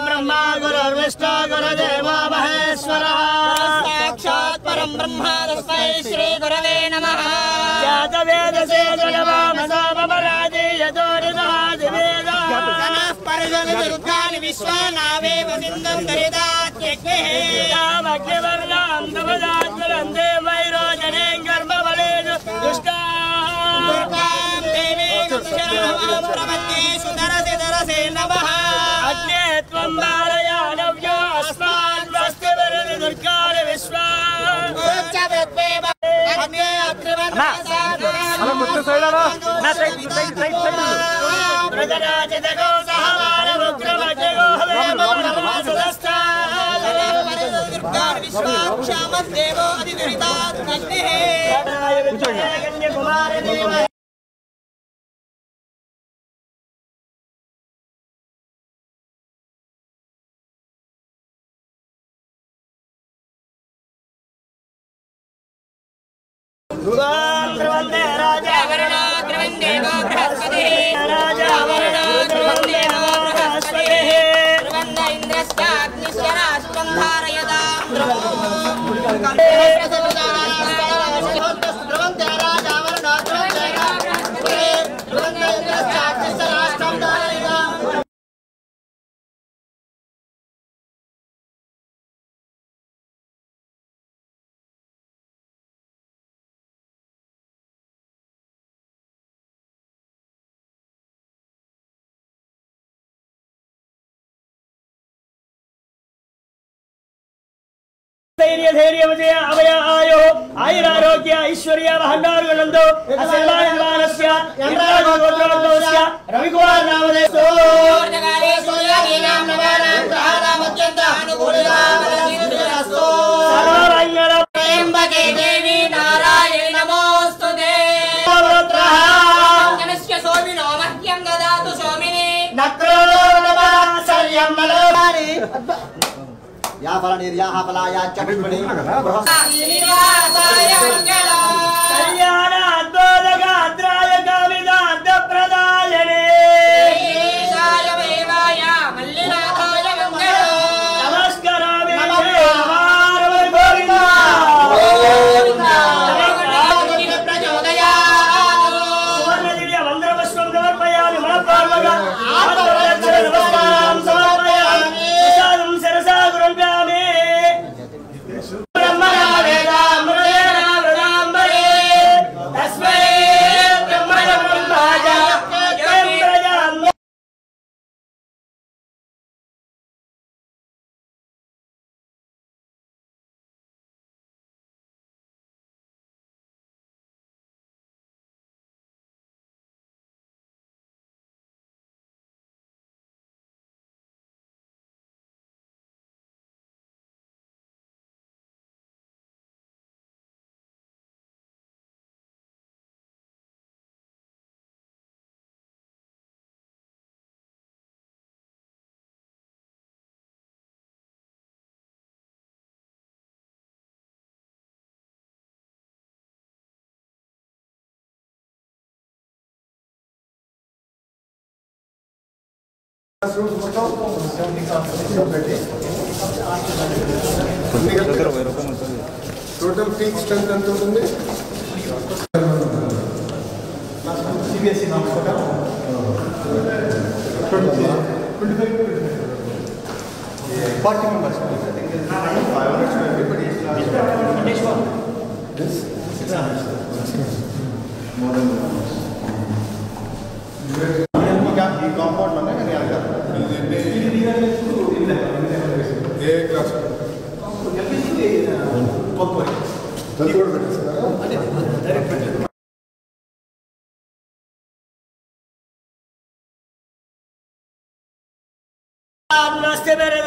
ब्रह्मा गुरुर्विष्णु गुरुदेवो महेश्वरः साक्षात् परं ब्रह्म तस्मै श्री गुरवे नमः जातवेदसे जनवामसामराजे यतोरिदादिवेदः सनः परिजनदुर्गानि विश्वानावेव सिन्धुं दरिदात्यग्निः यामग्निवर्णां तपदाज्वलं देवैरोजने गर्भबलेषु दुष्टाः दुर्गां देवीं शरणं प्रपद्ये सुदरसे दरसे नमः अग्ने त्वं नारायणव्यो अस्मान् वस्तुवरदि दुर्गानि विश्वा उच्चवेत्वेव अग्ने अग्निवर्णः मुत्तु सैडरा ना सैड प्रजराजितगो सहवानमुग्रमजगो हवेमोनमसदस्ता दुर्गानि विश्वा क्षामद्देवो अधिदुरितात् अग्निः कन्याकुमारदेव ध्रुवंदे राजा वरुणो ध्रुवंदेवो बृहस्पतिः राजा वरुणो ध्रुवंदेवो बृहस्पतिः ध्रुवंद इन्द्रश्चाग्निश्च राष्ट्रं धारयतां ध्रुवंदे राजा वरुणो ध्रुवंदेवो बृहस्पतिः ध्रुवंद इन्द्रश्चाग्निश्च राष्ट्रं धारयतां धैर्य विजय अभय आयो आयुरारोग्य ऐश्वर्य भंडारगलंदो असेलायमानस्य यंत्रागोत्रवस्य रविकुमार नामदेशो जगाले सूर्यादीनां नवानां ग्रहाणां अत्यंत अनुकूलितावलनिर्दशो सर्वरंगल त्र्यंबके देवी नारायणी नमोस्तुते जनस्य सोमिनो मह्यं ददातु सोमिनी नक्रो नमः मलोमानि या फलनिर्याः फलाया चक्षुषी श्रीनिवासाय मंगलम् कल्याणाद्भोधगात्राय कामिदार्थप्रदायने ईशाय देवाय मल्लिनाथाय मंगलम् नमस्कारामि नमः गोविन्द गोविन्द प्रचोदयात् सुवर्णदिव्य वन्द्रपुष्पं समर्पयामि मनःपूर्वक नमस्कारं समर्पयामि प्रसादं शिरसा गुरुभ्यामि टोटल पीक स्ट्रेंथ ఎంత ఉంటుంది सीबीएसई नाम का 40 members I think 500 everybody is this 600 more than ఈ కాంపౌండ్ లోనే నేను అడగాను ఏ క్లాస్ ఎల్పిసి కొత్త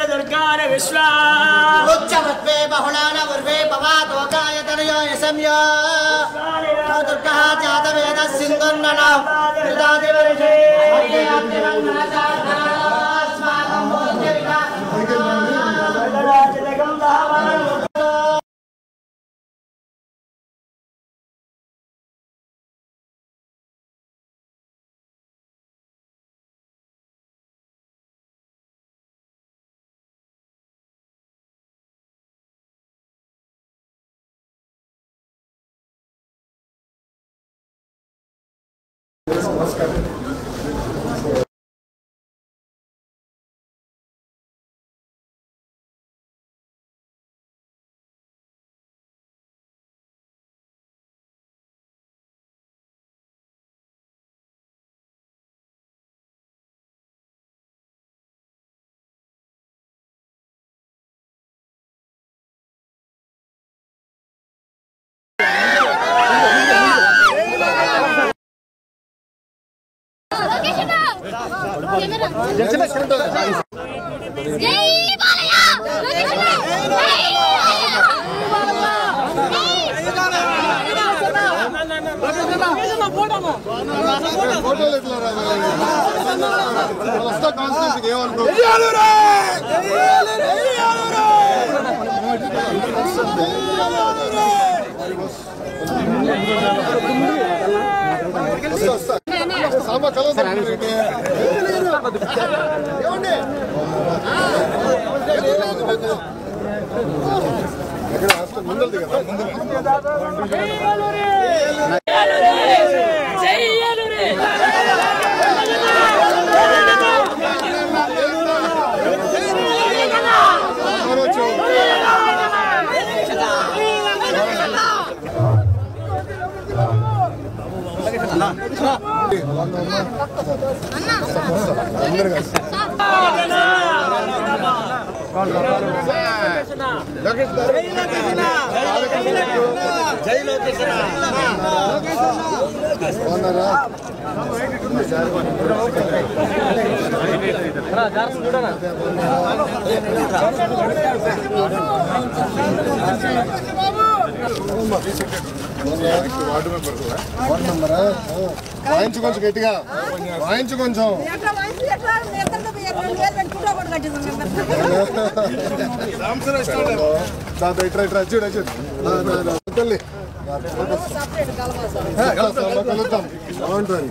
दुर्गान विश्वा उच्चवृत्वे बहुलान उर्वे पवातोकाय तनयो यशम्यो दुर्गः जातवेदः सिन्धुर्ननः कृतादिवर्षे अस्माकं भोज्यविधा వాయించు కొంచెం గట్టిగా వాయించు కొంచెం ఇట్రా చూడు చూడు తల్లి కలుద్దాం బాగుంటుంది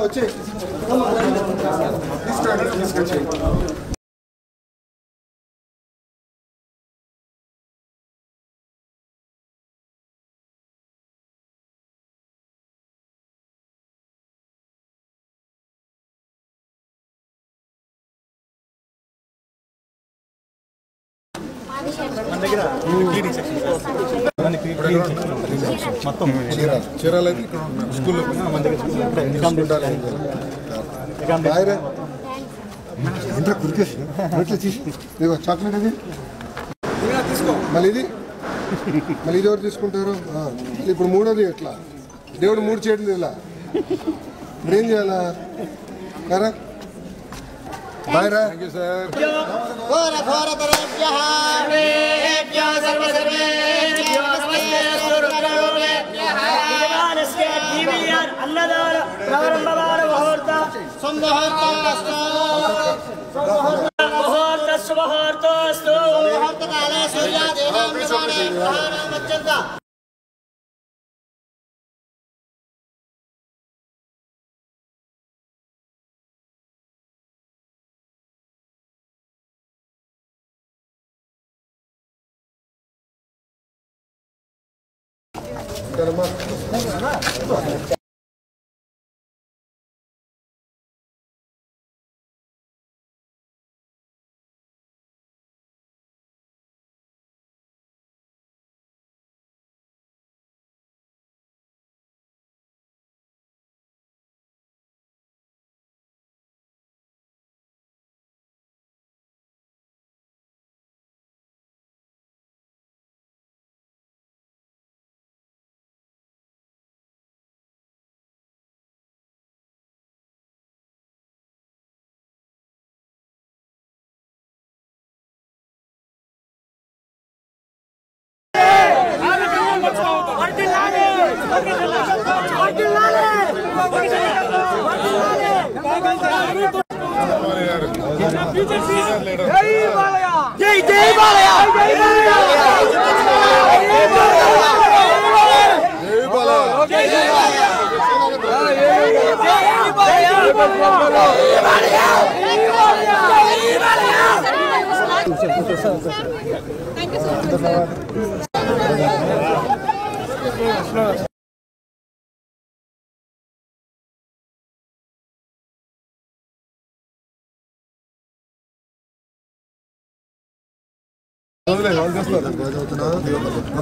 వచ్చి తీసుకొచ్చి మొత్తం చీరాలు అయితే ఇక్కడ స్కూల్లో చాక్లెట్ అది మళ్ళీ ఇది ఎవరు తీసుకుంటారు ఇప్పుడు మూడోది ఎట్లా దేవుడు 3 చేయట్లేదు ఇలా ఇప్పుడు ఏం చేయాలా కరా బాయ్ రా థ్యాంక్ యూ సార్ अन्नदान प्रारंभवार मुहूर्त मुहूर्तस्तु मुहूर्तकाले सूर्यादेव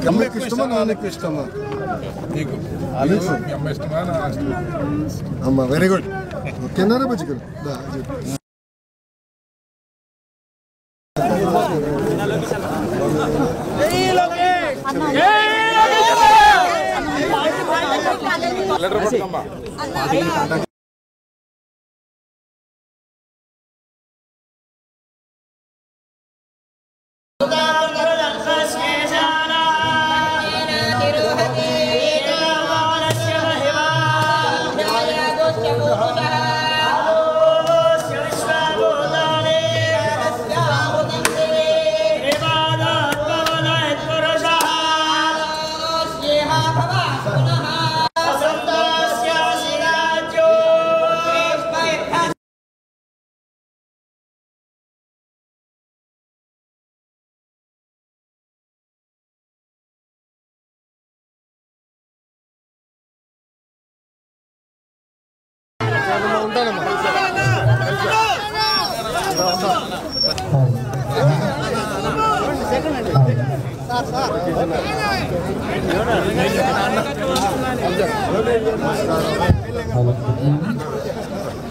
అమ్మాయికి ఇష్టమా నాన్నకి ఇష్టమా అమ్మా వెరీ గుడ్ ఓకేనా బుజ్జిగారు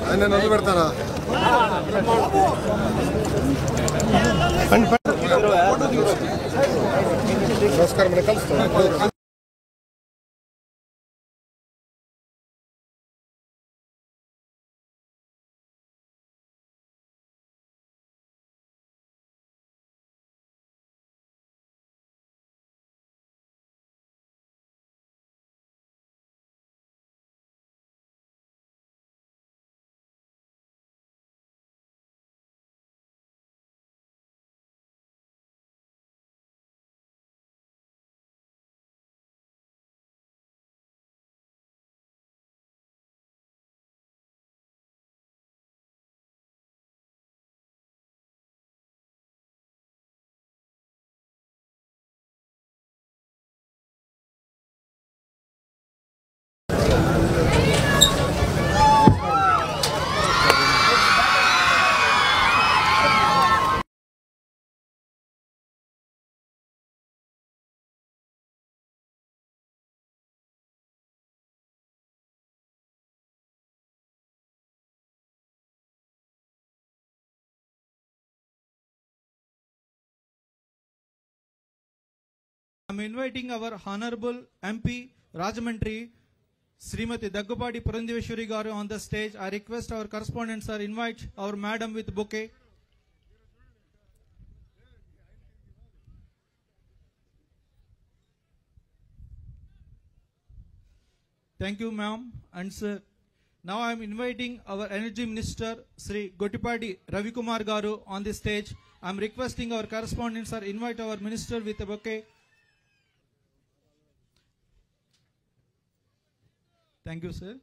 ఆయన నన్ను పెడతారా నమస్కారం కలుస్తాను. I'm inviting our Honorable MP Rajamandri, Srimati Daggupadi Purandiveshwari Garu on the stage. I request our correspondents sir invite our madam with bouquet. Thank you ma'am and sir. Now I am inviting our Energy Minister Sri Gottipadi Ravikumar Garu on the stage. I am requesting our correspondents sir invite our minister with a bouquet. Thank you, sir.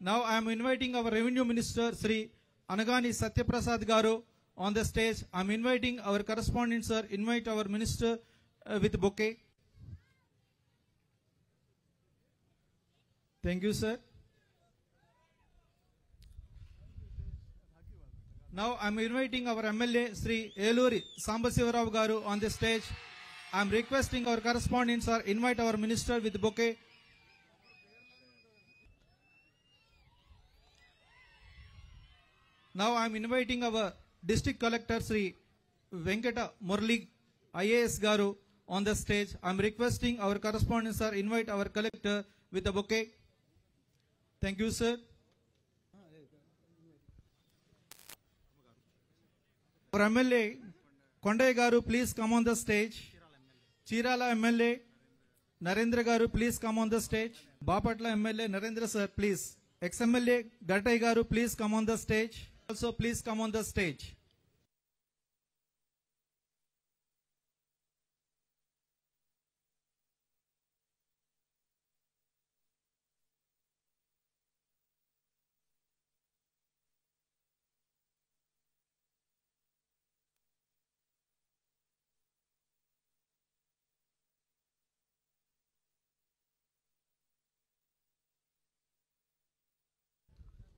Now I am inviting our Revenue Minister, Sri Anagani Satyaprasad Garu on the stage. I am inviting our correspondent, sir, invite our Minister with bouquet. Thank you, sir. Now I am inviting our MLA Sri Eluri Sambasivaravu Garu on the stage. I am requesting our correspondents sir invite our minister with bouquet. Now I am inviting our district collector Sri Venkata Murli IAS Garu on the stage. I am requesting our correspondents sir invite our collector with a bouquet. Thank you, sir. Our MLA Kondai Garu, please come on the stage. Chirala MLA Narendra Garu, please come on the stage. Bapatla MLA Narendra sir, please. Ex-MLA Gartai Garu, please come on the stage. Also, please come on the stage.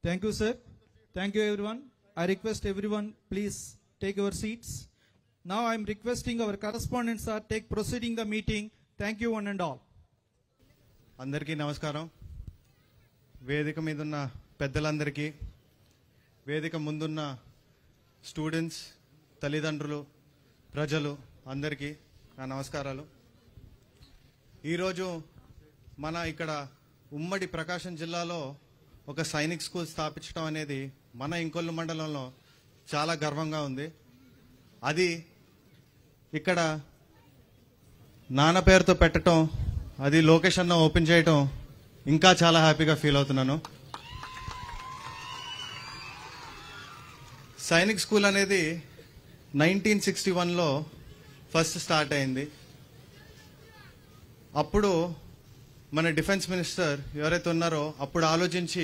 Thank you, sir. Thank you, everyone. I request everyone, please take your seats. Now I am requesting our correspondents sir take proceeding the meeting. Thank you, one and all. అందరికీ నమస్కారం. వేదిక మీద ఉన్న పెద్దలందరికీ, వేదిక ముందున్న students, తల్లిదండ్రులు, ప్రజలు అందరికీ నా నమస్కారాలు. ఈరోజు మన ఇక్కడ ఉమ్మడి ప్రకాశం జిల్లాలో ఒక సైనిక్ స్కూల్ స్థాపించడం అనేది మన ఇంకొల్లు మండలంలో చాలా గర్వంగా ఉంది. అది ఇక్కడ నాన్న పేరుతో పెట్టడం, అది లొకేషన్ ఓపెన్ చేయడం ఇంకా చాలా హ్యాపీగా ఫీల్ అవుతున్నాను. సైనిక్ స్కూల్ అనేది 1961లో ఫస్ట్ స్టార్ట్ అయింది. అప్పుడు మన డిఫెన్స్ మినిస్టర్ ఎవరైతే ఉన్నారో అప్పుడు ఆలోచించి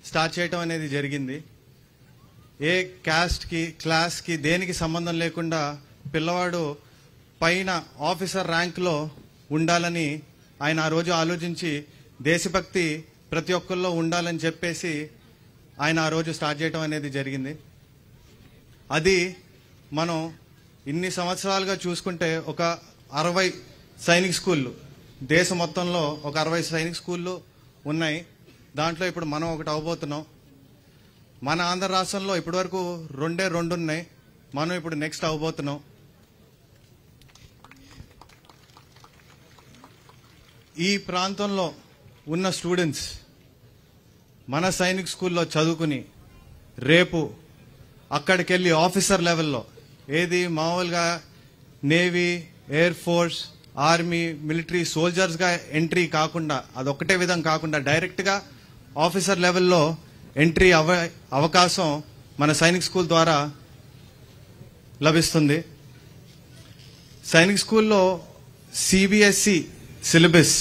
స్టార్ట్ చేయటం అనేది జరిగింది. ఏ క్యాస్ట్కి, క్లాస్కి, దేనికి సంబంధం లేకుండా పిల్లవాడు పైన ఆఫీసర్ ర్యాంక్లో ఉండాలని ఆయన ఆ రోజు ఆలోచించి దేశభక్తి ప్రతి ఒక్కరిలో ఉండాలని చెప్పేసి ఆయన ఆ రోజు స్టార్ట్ చేయటం అనేది జరిగింది. అది మనం ఇన్ని సంవత్సరాలుగా చూసుకుంటే ఒక 60 సైనిక్ స్కూళ్ళు, దేశం మొత్తంలో ఒక 60 సైనిక్ స్కూళ్ళు ఉన్నాయి. దాంట్లో ఇప్పుడు మనం ఒకటి అవబోతున్నాం. మన ఆంధ్ర రాష్ట్రంలో ఇప్పటి వరకు 2 ఉన్నాయి. మనం ఇప్పుడు నెక్స్ట్ అవబోతున్నాం. ఈ ప్రాంతంలో ఉన్న స్టూడెంట్స్ మన సైనిక్ స్కూల్లో చదువుకుని రేపు అక్కడికి వెళ్ళి ఆఫీసర్ లెవెల్లో, ఏది మామూలుగా navy, air force, army, military soldiers గా ఎంట్రీ కాకుండా, అదొక్కటే విధం కాకుండా డైరెక్ట్ గా ఆఫీసర్ లెవెల్లో ఎంట్రీ అవకాశం మన సైనిక్ స్కూల్ ద్వారా లభిస్తుంది. సైనిక్ స్కూల్లో CBSE syllabus,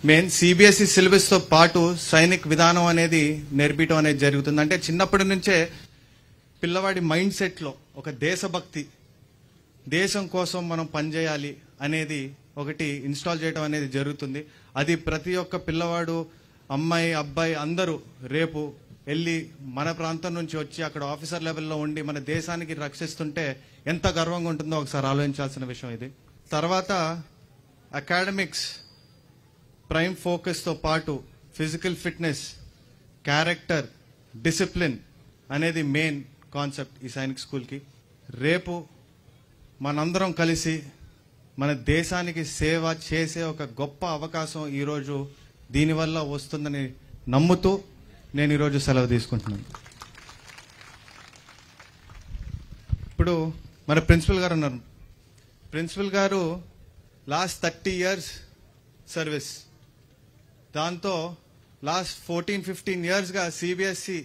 main CBSE syllabus తో పాటు సైనిక్ విధానం అనేది నేర్పించడం అనేది జరుగుతుంది. అంటే చిన్నప్పటి నుంచే పిల్లవాడి మైండ్ సెట్ లో ఒక దేశభక్తి, దేశం కోసం మనం పనిచేయాలి అనేది ఒకటి ఇన్స్టాల్ చేయడం అనేది జరుగుతుంది. అది ప్రతి ఒక్క పిల్లవాడు, అమ్మాయి, అబ్బాయి అందరూ రేపు వెళ్ళి మన ప్రాంతం నుంచి వచ్చి అక్కడ ఆఫీసర్ లెవెల్లో ఉండి మన దేశానికి రక్షిస్తుంటే ఎంత గర్వంగా ఉంటుందో ఒకసారి ఆలోచించాల్సిన విషయం ఇది. తర్వాత అకాడమిక్స్ ప్రైమ్ ఫోకస్ తో పాటు ఫిజికల్ ఫిట్నెస్, క్యారెక్టర్, డిసిప్లిన్ అనేది మెయిన్ కాన్సెప్ట్ ఈ సైనిక్ స్కూల్కి. రేపు మనందరం కలిసి మన దేశానికి సేవ చేసే ఒక గొప్ప అవకాశం ఈరోజు దీనివల్ల వస్తుందని నమ్ముతూ నేను ఈరోజు సెలవు తీసుకుంటున్నాను. ఇప్పుడు మన ప్రిన్సిపల్ గారు ఉన్నారు. ప్రిన్సిపల్ గారు లాస్ట్ 30 years సర్వీస్, దాంతో లాస్ట్ 14-15 years గా సిబిఎస్ఈ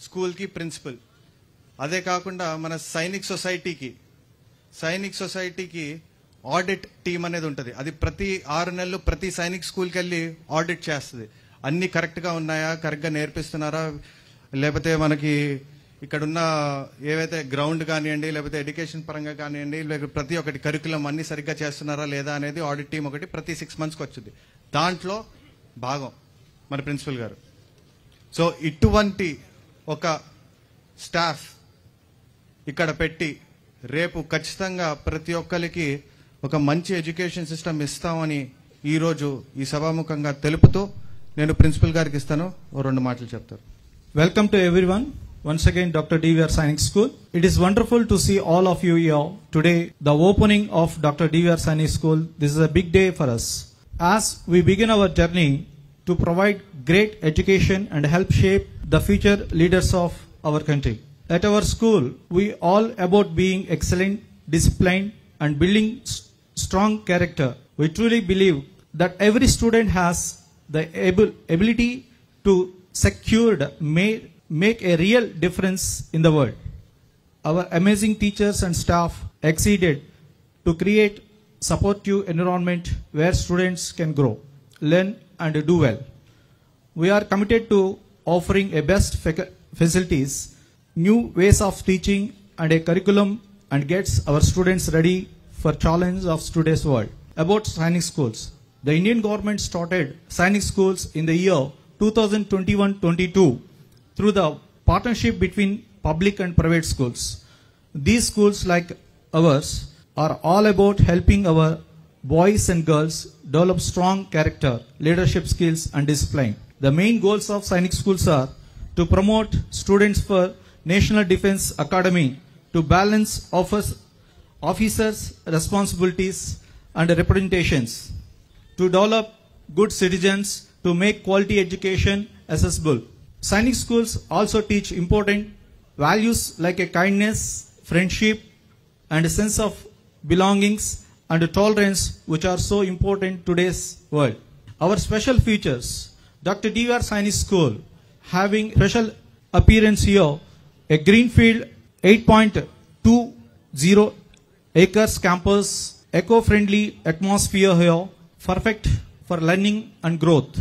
స్కూల్కి ప్రిన్సిపల్. అదే కాకుండా మన సైనిక్ సొసైటీకి ఆడిట్ టీమ్ అనేది ఉంటుంది. అది ప్రతి 6 నెలలు ప్రతి సైనిక్ స్కూల్కి వెళ్ళి ఆడిట్ చేస్తుంది. అన్ని కరెక్ట్గా ఉన్నాయా, కరెక్ట్గా నేర్పిస్తున్నారా, లేకపోతే మనకి ఇక్కడున్న ఏవైతే గ్రౌండ్ కానివ్వండి, లేకపోతే ఎడ్యుకేషన్ పరంగా కానివ్వండి, లేకపోతే ప్రతి ఒక్కటి కరికులం అన్ని సరిగ్గా చేస్తున్నారా లేదా అనేది ఆడిట్ టీం ఒకటి ప్రతి 6 monthsకి వచ్చింది. దాంట్లో భాగం మన ప్రిన్సిపల్ గారు. సో ఇటువంటి ఒక స్టాఫ్ ఇక్కడ పెట్టి రేపు ఖచ్చితంగా ప్రతి ఒక్కరికి ఒక మంచి ఎడ్యుకేషన్ సిస్టమ్ ఇస్తామని ఈరోజు ఈ సభాముఖంగా తెలుపుతూ నేను ప్రిన్సిపల్ గారికి ఇస్తాను, 2 మాటలు చెప్తారు. Welcome to everyone. Once again, Dr. DVR Sainik School. It is wonderful to see all of you here today. The opening of Dr. DVR Sainik School. This is a big day for us. As we begin our journey to provide great education and help shape the future leaders of our country. At our school, we all about being excellent, disciplined, and building strong character. We truly believe that every student has the ability to make a real difference in the world. Our amazing teachers and staff exceeded to create supportive environment where students can grow, learn, and do well. We are committed to offering a best facilities, new ways of teaching, and a curriculum and gets our students ready for challenge of today's world. About Sainik Schools. The Indian government started Sainik Schools in the year 2021-22 through the partnership between public and private schools. These schools, like ours, are all about helping our boys and girls develop strong character, leadership skills, and discipline. The main goals of Sainik Schools are to promote students for National Defence Academy, to balance officers' responsibilities and representations, to develop good citizens, to make quality education accessible. Sainik Schools also teach important values like a kindness, friendship, and a sense of belongings and tolerance, which are so important in today's world. Our special features: Dr. DVR Sainik School having special appearance here, a greenfield 8.20 acres campus, eco-friendly atmosphere here, perfect for learning and growth.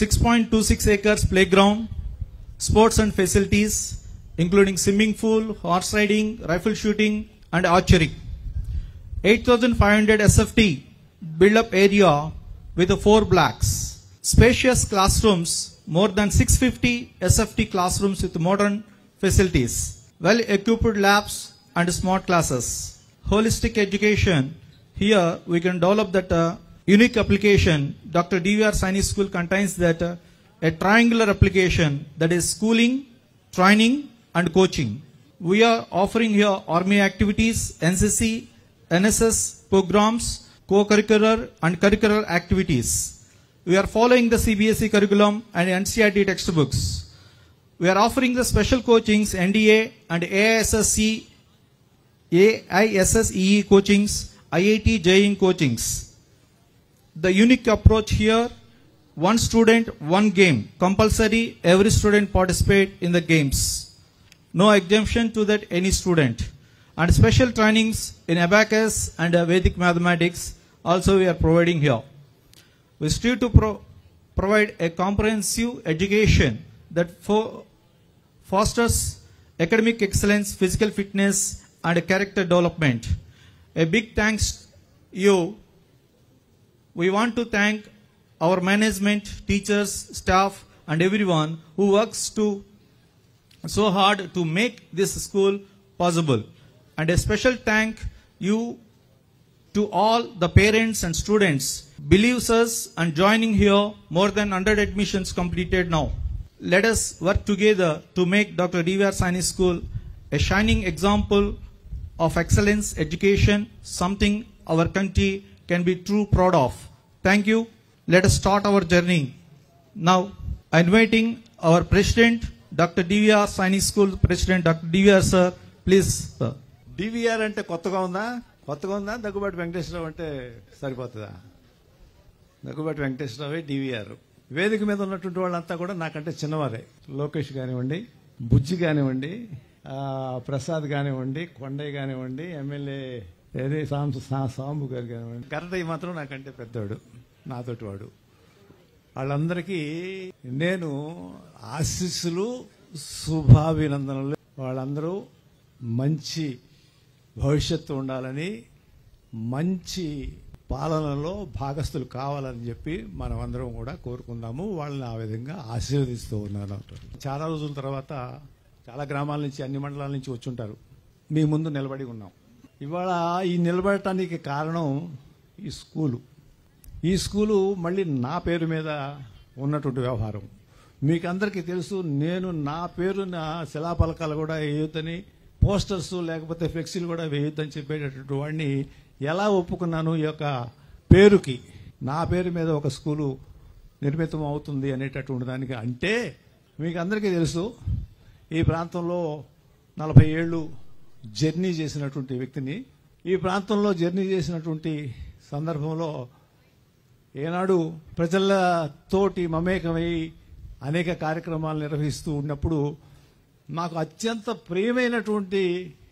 6.26 acres playground, sports and facilities, including swimming pool, horse riding, rifle shooting, and archery. 8,500 SFT build-up area with 4 blocks. Spacious classrooms, more than 650 SFT classrooms with modern facilities. Well-equipped labs and smart classes. Holistic education. Here we can develop that unique application. Dr. DVR Sainik School contains that a triangular application, that is schooling, training, and coaching. We are offering here army activities, NCC, NSS programs, co-curricular and curricular activities. We are following the CBSE curriculum and NCERT textbooks. We are offering the special coachings, NDA and AISSEE coachings, IIT JEE coachings. The unique approach here: one student, one game. Compulsory, every student participate in the games. No exemption to that any student. And special trainings in abacus and Vedic mathematics also we are providing here. We strive to provide a comprehensive education that fosters academic excellence, physical fitness, and character development. A big thanks you. We want to thank our management, teachers, staff, and everyone who works so hard to make this school possible. And a special thank you to all the parents and students believes us and joining here. More than 100 admissions completed now. Let us work together to make Dr. DVR Sainik School a shining example of excellence education, something our country can be true proud of. Thank you. Let us start our journey. Now, inviting our President, Dr. DVR Sainik School President, Dr. DVR sir, please sir. DVR అంటే కొత్తగా ఉందా దగ్గుబాటి వెంకటేశ్వరరావు అంటే సరిపోతుందా? Daggubati వెంకటేశ్వరరావే DVR. వేదిక మీద ఉన్నటువంటి వాళ్ళంతా కూడా నాకంటే చిన్నవారే. లోకేష్ కానివ్వండి, బుజ్జి కానివ్వండి, ప్రసాద్ కానివ్వండి, కొండయ్య కానివ్వండి, ఎమ్మెల్యే సాంబు గారు కానివ్వండి, గరటయ్య మాత్రం నాకంటే పెద్దవాడు, నాతోటి వాడు. వాళ్ళందరికీ నేను ఆశీస్సులు, శుభాభినందనలు. వాళ్ళందరూ మంచి భవిష్యత్తు ఉండాలని, మంచి పాలనలో భాగస్థులు కావాలని చెప్పి మనం అందరం కూడా కోరుకుందాము. వాళ్ళని ఆ విధంగా ఆశీర్వదిస్తూ ఉన్నాను. చాలా రోజుల తర్వాత చాలా గ్రామాల నుంచి, అన్ని మండలాల నుంచి వచ్చి ఉంటారు. మీ ముందు నిలబడి ఉన్నాం. ఇవాళ ఈ నిలబడటానికి కారణం ఈ స్కూలు. ఈ స్కూలు మళ్ళీ నా పేరు మీద ఉన్నటువంటి వ్యవహారం. మీకు అందరికీ తెలుసు, నేను నా పేరున శిలాపలకాలు కూడా వేయొద్దని, పోస్టర్స్ లేకపోతే ఫ్లెక్సీలు కూడా వేయొద్దని చెప్పేటటువంటి వాడిని ఎలా ఒప్పుకున్నాను? ఈ యొక్క పేరుకి, నా పేరు మీద ఒక స్కూలు నిర్మితం అవుతుంది అనేటటువంటి దానికి. అంటే మీకు అందరికీ తెలుసు, ఈ ప్రాంతంలో 40 ఏళ్ళు జర్నీ చేసినటువంటి వ్యక్తిని. ఈ ప్రాంతంలో జర్నీ చేసినటువంటి సందర్భంలో ఏనాడు ప్రజలతోటి మమేకమై అనేక కార్యక్రమాలు నిర్వహిస్తూ ఉన్నప్పుడు నాకు అత్యంత ప్రియమైనటువంటి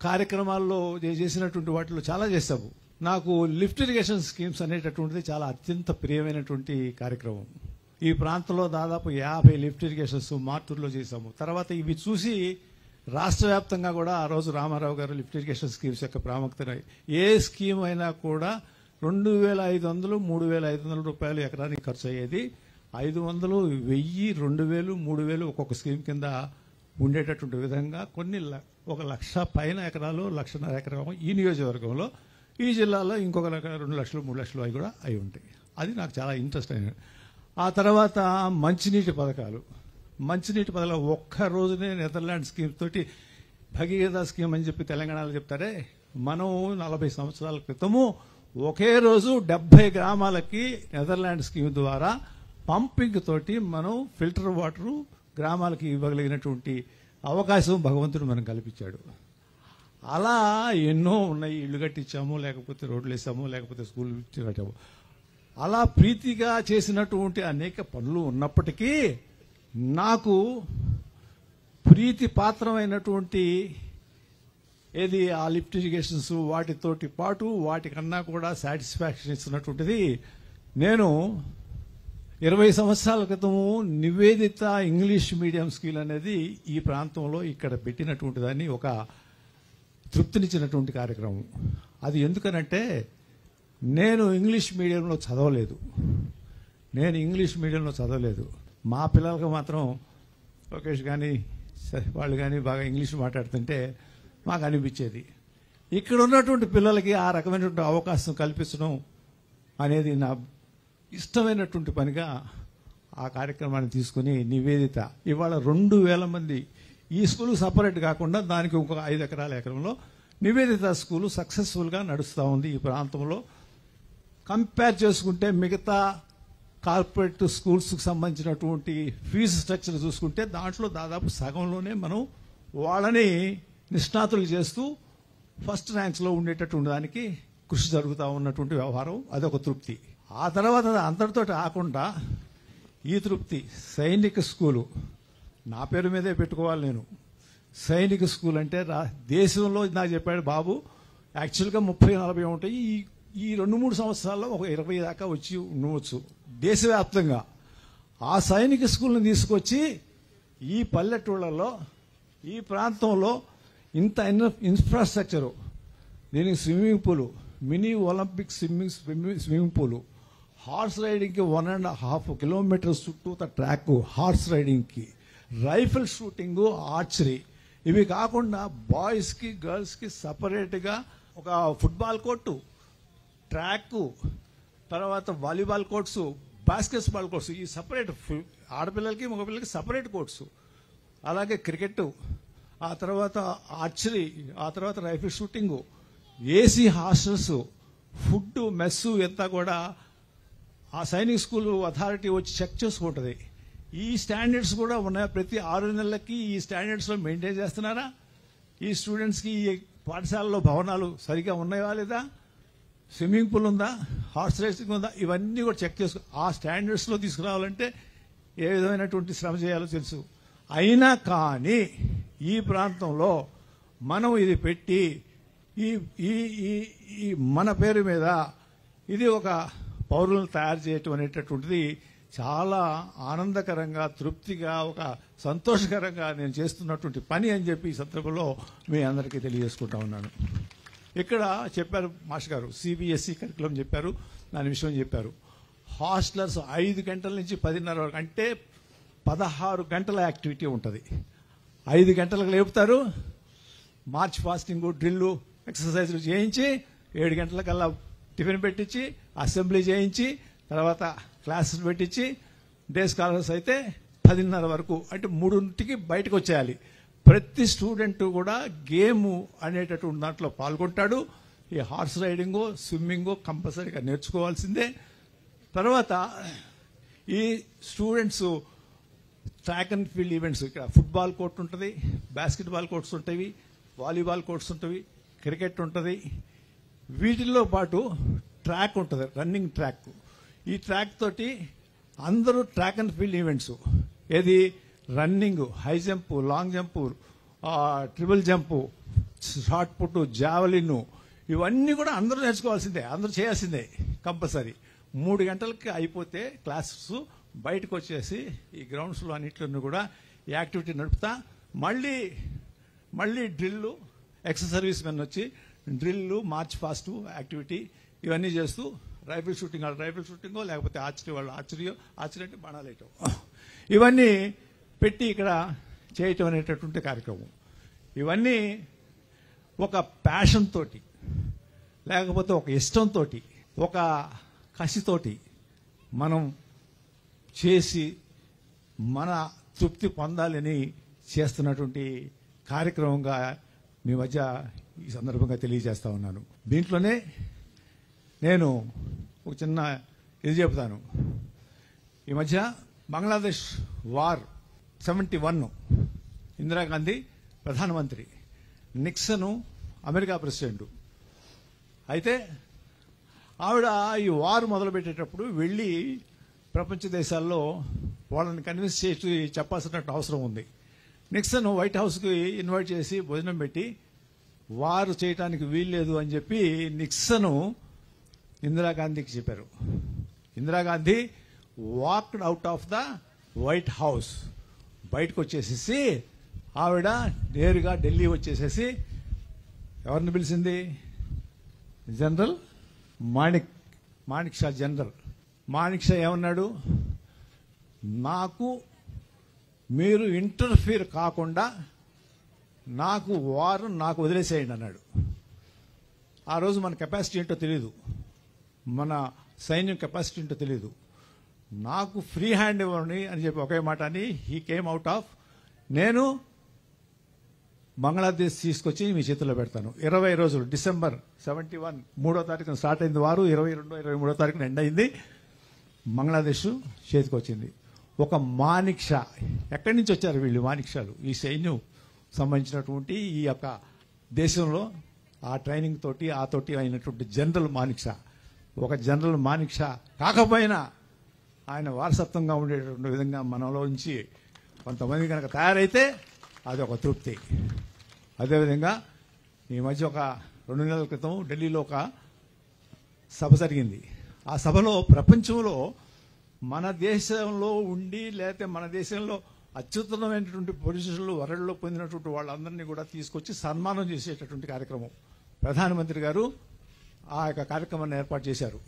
కార్యక్రమాల్లో చేసినటువంటి వాటిలో చాలా చేశాము. నాకు లిఫ్ట్ ఇరిగేషన్ స్కీమ్స్ అనేటటువంటిది చాలా అత్యంత ప్రియమైనటువంటి కార్యక్రమం. ఈ ప్రాంతంలో దాదాపు 50 లిఫ్ట్ ఇరిగేషన్స్ మార్టూరులో చేశాము. తర్వాత ఇవి చూసి రాష్ట్ర వ్యాప్తంగా కూడా ఆ రోజు రామారావు గారు లిఫ్ట్ ఇరిగేషన్ స్కీమ్స్ యొక్క ప్రాముఖ్యత, ఏ స్కీమ్ అయినా కూడా 2500, 3500 రూపాయలు ఎకరానికి ఖర్చు అయ్యేది. 500, 1000, 2000, 3000 ఒక్కొక్క స్కీమ్ కింద ఉండేటటువంటి విధంగా కొన్ని 1,00,000 పైన ఎకరాలు, 1,50,000 ఎకరం ఈ నియోజకవర్గంలో, ఈ జిల్లాలో ఇంకొక 2 లక్షలు, 3 లక్షలు అవి కూడా అయి ఉంటాయి. అది నాకు చాలా ఇంట్రెస్ట్ అయినది. ఆ తర్వాత మంచినీటి పథకాలు ఒక్క రోజునే నెదర్లాండ్ స్కీమ్ తోటి, భగీరథ స్కీమ్ అని చెప్పి తెలంగాణలో చెప్తారే, మనం 40 సంవత్సరాల క్రితము ఒకే రోజు 70 గ్రామాలకి నెదర్లాండ్ స్కీమ్ ద్వారా పంపింగ్ తోటి మనం ఫిల్టర్ వాటర్ గ్రామాలకి ఇవ్వగలిగినటువంటి అవకాశం భగవంతుడు మనం కల్పించాడు. అలా ఎన్నో ఉన్నాయి. ఇళ్లు కట్టించాము, లేకపోతే రోడ్లు వేసాము, లేకపోతే స్కూల్ కట్టాము. అలా ప్రీతిగా చేసినటువంటి అనేక పనులు ఉన్నప్పటికీ నాకు ప్రీతి పాత్రమైనటువంటి ఏది ఆ లిఫ్ట్ ఇరిగేషన్స్, వాటితోటి పాటు వాటికన్నా కూడా సాటిస్ఫాక్షన్ ఇస్తున్నటువంటిది, నేను 20 సంవత్సరాల క్రితము నివేదిత ఇంగ్లీష్ మీడియం స్కూల్ అనేది ఈ ప్రాంతంలో ఇక్కడ పెట్టినటువంటి దాన్ని ఒక తృప్తినిచ్చినటువంటి కార్యక్రమం. అది ఎందుకనంటే నేను ఇంగ్లీష్ మీడియంలో చదవలేదు. మా పిల్లలకు మాత్రం లోకేష్ కానీ వాళ్ళు కానీ బాగా ఇంగ్లీష్ మాట్లాడుతుంటే మాకు అనిపించేది. ఇక్కడ ఉన్నటువంటి పిల్లలకి ఆ రకమైనటువంటి అవకాశం కల్పించడం అనేది నా ఇష్టమైనటువంటి పనిగా ఆ కార్యక్రమాన్ని తీసుకుని నివేదిత ఇవాళ 2000 మంది ఈ స్కూలు సపరేట్ కాకుండా దానికి ఇంకొక 5 ఎకరంలో నివేదిత స్కూలు సక్సెస్ఫుల్గా నడుస్తూ ఉంది. ఈ ప్రాంతంలో కంపేర్ చేసుకుంటే మిగతా కార్పొరేట్ స్కూల్స్కి సంబంధించినటువంటి ఫీజు స్ట్రక్చర్ చూసుకుంటే దాంట్లో దాదాపు సగంలోనే మనం వాళ్ళని నిష్ణాతులు చేస్తూ ఫస్ట్ ర్యాంక్స్లో ఉండేటటువంటి దానికి కృషి జరుగుతూ ఉన్నటువంటి వ్యవహారం, అదొక తృప్తి. ఆ తర్వాత అందరితో కాకుండా ఈ తృప్తి, సైనిక స్కూలు నా పేరు మీదే పెట్టుకోవాలి నేను. సైనిక స్కూల్ అంటే దేశంలో నాకు చెప్పాడు బాబు, యాక్చువల్గా 30-40 ఉంటాయి, ఈ 2-3 సంవత్సరాల్లో ఒక 20 దాకా వచ్చి ఉండవచ్చు దేశవ్యాప్తంగా. ఆ సైనిక స్కూల్ని తీసుకొచ్చి ఈ పల్లెటూళ్ళలో, ఈ ప్రాంతంలో ఇంత ఇన్ఫ్రాస్ట్రక్చరు, దీనికి swimming pool, mini olympic swimming pool, horse రైడింగ్కి 1.5 కిలోమీటర్స్ చుట్టూత ట్రాక్ హార్స్ రైడింగ్కి, రైఫిల్ షూటింగ్, ఆర్చరీ, ఇవి కాకుండా బాయ్స్కి గర్ల్స్కి సపరేట్గా ఒక ఫుట్బాల్ కోర్టు, ట్రాక్, తర్వాత వాలీబాల్ కోర్ట్స్, బాస్కెట్బాల్ కోర్ట్స్, ఈ సపరేట్ ఆడపిల్లలకి మగపిల్లలకి సపరేట్ కోర్ట్స్, అలాగే క్రికెట్, ఆ తర్వాత ఆర్చరీ, ఆ తర్వాత rifle shooting, AC hostels, food mess ఎంత కూడా ఆ సైనిక్ స్కూల్ అథారిటీ వచ్చి చెక్ చేసుకుంటుంది. ఈ స్టాండర్డ్స్ కూడా ఉన్నాయి. ప్రతి 6 నెలలకి ఈ స్టాండర్డ్స్లో మెయింటైన్ చేస్తున్నారా? ఈ స్టూడెంట్స్కి ఈ పాఠశాలలో భవనాలు సరిగా ఉన్నాయా లేదా? స్విమ్మింగ్ పూల్ ఉందా? హార్స్ రేసింగ్ ఉందా? ఇవన్నీ కూడా చెక్ చేసుకో. ఆ స్టాండర్డ్స్లో తీసుకురావాలంటే ఏ విధమైనటువంటి శ్రమ చేయాలో తెలుసు. అయినా కానీ ఈ ప్రాంతంలో మనం ఇది పెట్టి ఈ మన పేరు మీద ఇది ఒక పౌరులను తయారు చేయటం అనేటటువంటిది చాలా ఆనందకరంగా, తృప్తిగా, ఒక సంతోషకరంగా నేను చేస్తున్నటువంటి పని అని చెప్పి ఈ సందర్భంలో మీ అందరికీ తెలియజేసుకుంటా ఉన్నాను. ఇక్కడ చెప్పారు మాస్టర్ గారు, సిబిఎస్ఈ కరికులం చెప్పారు, దాని విషయం చెప్పారు. హాస్టలర్స్ 5 గంటల నుంచి 10:30 వరకు, అంటే 16 గంటల యాక్టివిటీ ఉంటుంది. 5 గంటలకు లేపుతారు, మార్చ్ ఫాస్టింగ్, డ్రిల్లు, ఎక్సర్సైజ్లు చేయించి 7 గంటలకల్లా టిఫిన్ పెట్టించి, అసెంబ్లీ చేయించి, తర్వాత క్లాసెస్ పెట్టించి, డే స్కాలర్స్ అయితే 10:30 వరకు, అంటే 3ంటికి బయటకు వచ్చేయాలి. ప్రతి స్టూడెంట్ కూడా గేమ్ అనేటటువంటి దాంట్లో పాల్గొంటాడు. ఈ హార్స్ రైడింగు, స్విమ్మింగు కంపల్సరీగా నేర్చుకోవాల్సిందే. తర్వాత ఈ students track and field events, ఇక్కడ ఫుట్బాల్ కోర్ట్ ఉంటుంది, బాస్కెట్బాల్ కోర్ట్స్ ఉంటాయి, వాలీబాల్ కోర్ట్స్ ఉంటాయి, క్రికెట్ ఉంటుంది. వీటిల్లో పాటు ట్రాక్ ఉంటుంది, రన్నింగ్ ట్రాక్. ఈ ట్రాక్ తోటి అందరూ ట్రాక్ అండ్ ఫీల్డ్ ఈవెంట్స్, ఏది running, high jump, long jump, triple jump, shot put, javelin, ఇవన్నీ కూడా అందరూ నేర్చుకోవాల్సిందే, అందరూ చేయాల్సిందే కంపల్సరీ. 3 గంటలకి అయిపోతే క్లాసెస్ బయటకు వచ్చేసి ఈ గ్రౌండ్స్లో అన్నింటిలో కూడా ఈ యాక్టివిటీ నడుపుతా, మళ్ళీ డ్రిల్లు, ఎక్స్ సర్వీస్ మెన్ వచ్చి డ్రిల్లు, మార్చ్ ఫాస్ట్ యాక్టివిటీ ఇవన్నీ చేస్తూ, రైఫిల్ షూటింగ్ వాళ్ళు రైఫిల్ షూటింగో, లేకపోతే ఆర్చరీ వాళ్ళు ఆర్చరీ అంటే బాణాలేయటం, ఇవన్నీ పెట్టి ఇక్కడ చేయటం అనేటటువంటి కార్యక్రమం. ఇవన్నీ ఒక ప్యాషన్ తోటి, లేకపోతే ఒక ఇష్టంతో, ఒక కసితోటి మనం చేసి మన తృప్తి పొందాలని చేస్తున్నటువంటి కార్యక్రమంగా మీ మధ్య ఈ సందర్భంగా తెలియజేస్తా ఉన్నాను. దీంట్లోనే నేను ఒక చిన్న ఇది చెప్తాను. ఈ మధ్య బంగ్లాదేశ్ వార్ 71, ఇందిరాగాంధీ ప్రధానమంత్రి, నిక్సన్ అమెరికా ప్రెసిడెంట్. అయితే ఆవిడ ఈ వార్ మొదలుపెట్టేటప్పుడు వెళ్ళి ప్రపంచ దేశాల్లో వాళ్ళని కన్విన్స్ చేసి చెప్పాల్సిన అవసరం ఉంది. నిక్సన్ వైట్ హౌస్కి ఇన్వైట్ చేసి భోజనం పెట్టి వారు చేయటానికి వీల్లేదు అని చెప్పి నిక్సన్ ఇందిరాగాంధీకి చెప్పారు. Indira Gandhi walked out of the white house, బయటకు వచ్చేసేసి ఆవిడ నేరుగా ఢిల్లీ వచ్చేసేసి ఎవరిని పిలిచింది? జనరల్ మాణిక్ షా. జనరల్ మాణిక్ షా ఏమన్నాడు? నాకు మీరు ఇంటర్ఫీర్ కాకుండా నాకు వారు నాకు వదిలేసేయండి అన్నాడు. ఆ రోజు మన కెపాసిటీ ఏంటో తెలియదు, మన సైన్యం కెపాసిటీ ఏంటో తెలియదు. నాకు ఫ్రీ హ్యాండ్ ఇవ్వండి అని చెప్పి ఒకే మాట అని హీ కేమ్ అవుట్ ఆఫ్, నేను బంగ్లాదేశ్ తీసుకొచ్చి మీ చేతుల్లో పెడతాను. 20 రోజులు, డిసెంబర్ 71 3వ తారీఖున స్టార్ట్ అయింది వారు, 22 23వ తారీఖున ఎండ్ అయింది, బంగ్లాదేశ్ చేతికి వచ్చింది. ఒక మాణిక్ షా, ఎక్కడి నుంచి వచ్చారు వీళ్ళు మాణిక్ షాలు? ఈ సైన్యం సంబంధించినటువంటి ఈ యొక్క దేశంలో ఆ ట్రైనింగ్ తోటి ఆ తోటి అయినటువంటి జనరల్ మాణిక్ షా. ఒక జనరల్ మాణిక్ షా కాకపోయినా ఆయన వారసత్వంగా ఉండేటువంటి విధంగా మనలో నుంచి కొంతమంది కనుక తయారైతే అది ఒక తృప్తి. అదేవిధంగా ఈ మధ్య ఒక 2 నెలల క్రితం ఢిల్లీలో ఒక సభ జరిగింది. ఆ సభలో ప్రపంచంలో మన దేశంలో ఉండి లేకపోతే మన దేశంలో అత్యుత్తమైనటువంటి పొజిషన్లు వరల్డ్లో పొందినటువంటి వాళ్ళందరినీ కూడా తీసుకొచ్చి సన్మానం చేసేటటువంటి కార్యక్రమం ప్రధానమంత్రి గారు ఆ యొక్క కార్యక్రమాన్ని ఏర్పాటు చేశారు.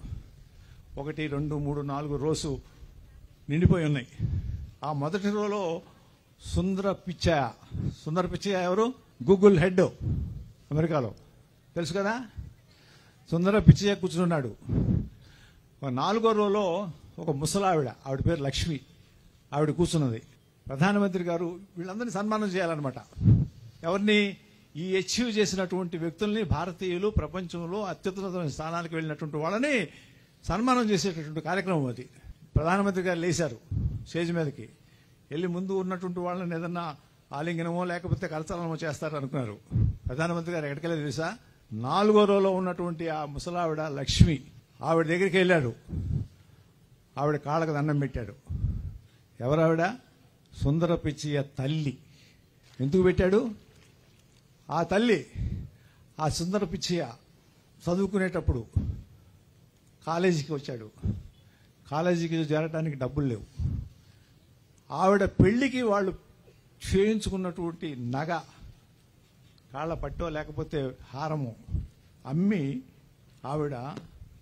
1 2 3 4 రోజు నిండిపోయి ఉన్నాయి. ఆ మొదటి రోజులో సుందర పిచ్చయ్య ఎవరు? గూగుల్ హెడ్ అమెరికాలో, తెలుసు కదా. సుందర పిచ్చయ్య కూర్చున్నాడు. 4వ రోజులో ఒక ముసలావిడ, ఆవిడ పేరు లక్ష్మి, ఆవిడ కూర్చున్నది. ప్రధానమంత్రి గారు వీళ్ళందరినీ సన్మానం చేయాలన్నమాట. ఎవరిని? ఈ అచీవ్ చేసినటువంటి వ్యక్తుల్ని, భారతీయులు ప్రపంచంలో అత్యున్నతమైన స్థానానికి వెళ్ళినటువంటి వాళ్ళని సన్మానం చేసేటటువంటి కార్యక్రమం అది. ప్రధానమంత్రి గారు లేచారు స్టేజ్ మీదకి వెళ్ళి, ముందు ఉన్నటువంటి వాళ్ళని ఏదన్నా ఆలింగనమో లేకపోతే కరచాలనమో చేస్తారు అనుకున్నారు. ప్రధానమంత్రి గారు ఎక్కడికెళ్ళి తెలుసా? 4వ రోజులో ఉన్నటువంటి ఆ ముసలావిడ లక్ష్మి, ఆవిడ దగ్గరికి వెళ్ళాడు. ఆవిడ కాళ్ళకు దండం పెట్టాడు. ఎవరావిడ? సుందర పిచ్చయ్య తల్లి. ఎందుకు పెట్టాడు? ఆ తల్లి, ఆ సుందర పిచ్చయ్య చదువుకునేటప్పుడు కాలేజీకి వచ్చాడు. కాలేజీకి చేరడానికి డబ్బులు లేవు. ఆవిడ పెళ్లికి వాళ్ళు చేయించుకున్నటువంటి నగ, కాళ్ళ పట్టో లేకపోతే హారము, అమ్మి ఆవిడ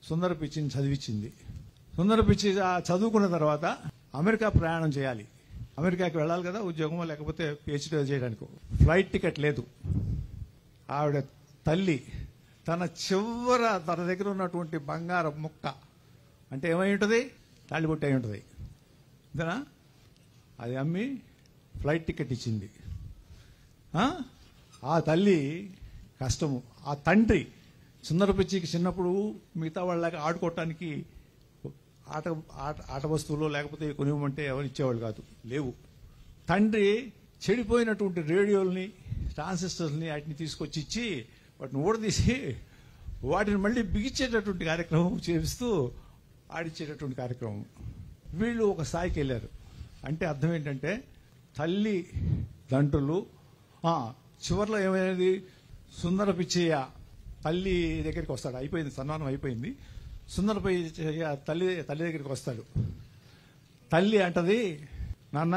సుందర పిచ్చిని చదివించింది. సుందర పిచ్చి చదువుకున్న తర్వాత అమెరికా ప్రయాణం చేయాలి. అమెరికాకి వెళ్ళాలి కదా, ఉద్యోగమో లేకపోతే పిహెచ్డీ చేయడానికి. ఫ్లైట్ టికెట్ లేదు. ఆవిడ తల్లి తన దగ్గర ఉన్నటువంటి బంగారం ముక్క అంటే ఏమై ఉంటుంది, తాళిబొట్టు అయి ఉంటుంది అంతేనా, అది అమ్మి ఫ్లైట్ టికెట్ ఇచ్చింది. ఆ తల్లి కష్టము. ఆ తండ్రి సుందర పిచ్చికి చిన్నప్పుడు మిగతా వాళ్ళకి ఆడుకోవటానికి ఆట వస్తువులు లేకపోతే కొనివ్వమంటే ఎవరు ఇచ్చేవాళ్ళు కాదు, లేవు. తండ్రి చెడిపోయినటువంటి రేడియోల్ని ట్రాన్సిస్టర్స్ని వాటిని తీసుకొచ్చి ఇచ్చి వాటిని ఊడదీసి వాటిని మళ్ళీ బిగించేటటువంటి కార్యక్రమం చేస్తూ ఆడిచ్చేటటువంటి కార్యక్రమం. వీళ్ళు ఒక స్థాయికి వెళ్ళారు. అంటే అర్థం ఏంటంటే తల్లి దండ్రులు చివరిలో ఏమైనది, సుందర పిచ్చయ్య తల్లి దగ్గరికి వస్తాడు. అయిపోయింది, సన్మానం అయిపోయింది. సుందర పిచ్చయ్య తల్లి దగ్గరికి వస్తాడు. తల్లి అంటది, నాన్న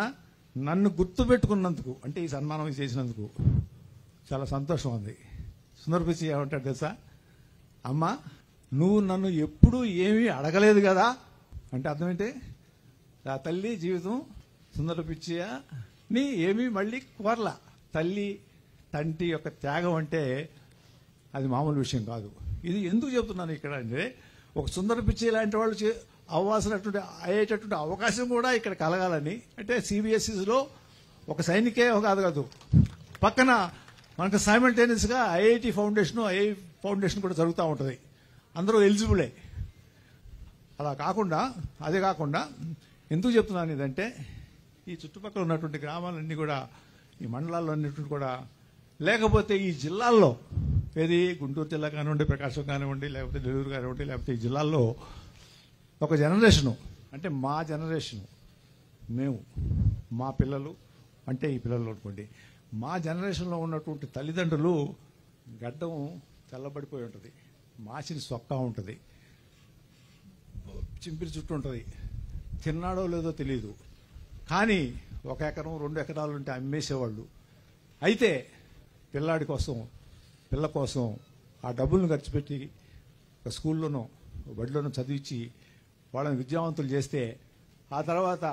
నన్ను గుర్తుపెట్టుకున్నందుకు అంటే ఈ సన్మానం చేసినందుకు చాలా సంతోషం ఉంది. సుందర పిచ్చయ్య ఏమంటాడు తెలుసా, అమ్మా నువ్వు నన్ను ఎప్పుడూ ఏమీ అడగలేదు కదా అంటే అర్థం ఏంటి, ఆ తల్లి జీవితం సుందర పిచ్చయ్యని ఏమీ మళ్ళీ కోరలా. తల్లి తండ్రి యొక్క త్యాగం అంటే అది మామూలు విషయం కాదు. ఇది ఎందుకు చెప్తున్నాను ఇక్కడ అంటే, ఒక సుందర పిచ్చయ్య లాంటి వాళ్ళు అయ్యేటటువంటి అవకాశం కూడా ఇక్కడ కలగాలని. అంటే సిబిఎస్ఈలో ఒక సైనికే కాదు, పక్కన మనకు సైమల్టేనియస్గా ఐఐటి ఫౌండేషన్, ఐఐ ఫౌండేషన్ కూడా జరుగుతూ ఉంటుంది. అందరూ ఎలిజిబులే. అదే కాకుండా ఎందుకు చెప్తున్నాను ఇదంటే, ఈ చుట్టుపక్కల ఉన్నటువంటి గ్రామాలన్నీ కూడా, ఈ మండలాల్లో అన్నింటి కూడా, లేకపోతే ఈ జిల్లాల్లో, ఏది గుంటూరు జిల్లా కానివ్వండి, ప్రకాశం కానివ్వండి, లేకపోతే నెల్లూరు కానివ్వండి, లేకపోతే ఈ జిల్లాల్లో ఒక జనరేషను అంటే మా జనరేషను, మేము మా పిల్లలు అంటే ఈ పిల్లలు అనుకోండి, మా జనరేషన్లో ఉన్నటువంటి తల్లిదండ్రులు గడ్డం తెల్లబడిపోయి ఉంటుంది, మాసిన సొక్కా ఉంటుంది, చింపిరి చుట్టూ ఉంటుంది, తిన్నాడో లేదో తెలియదు. కానీ 1 ఎకరం 2 ఎకరాలు ఉంటే అమ్మేసేవాళ్ళు. అయితే పిల్ల కోసం ఆ డబ్బులను ఖర్చు పెట్టి ఒక స్కూల్లోనో బడిలోనో చదివించి వాళ్ళని విద్యావంతులు చేస్తే, ఆ తర్వాత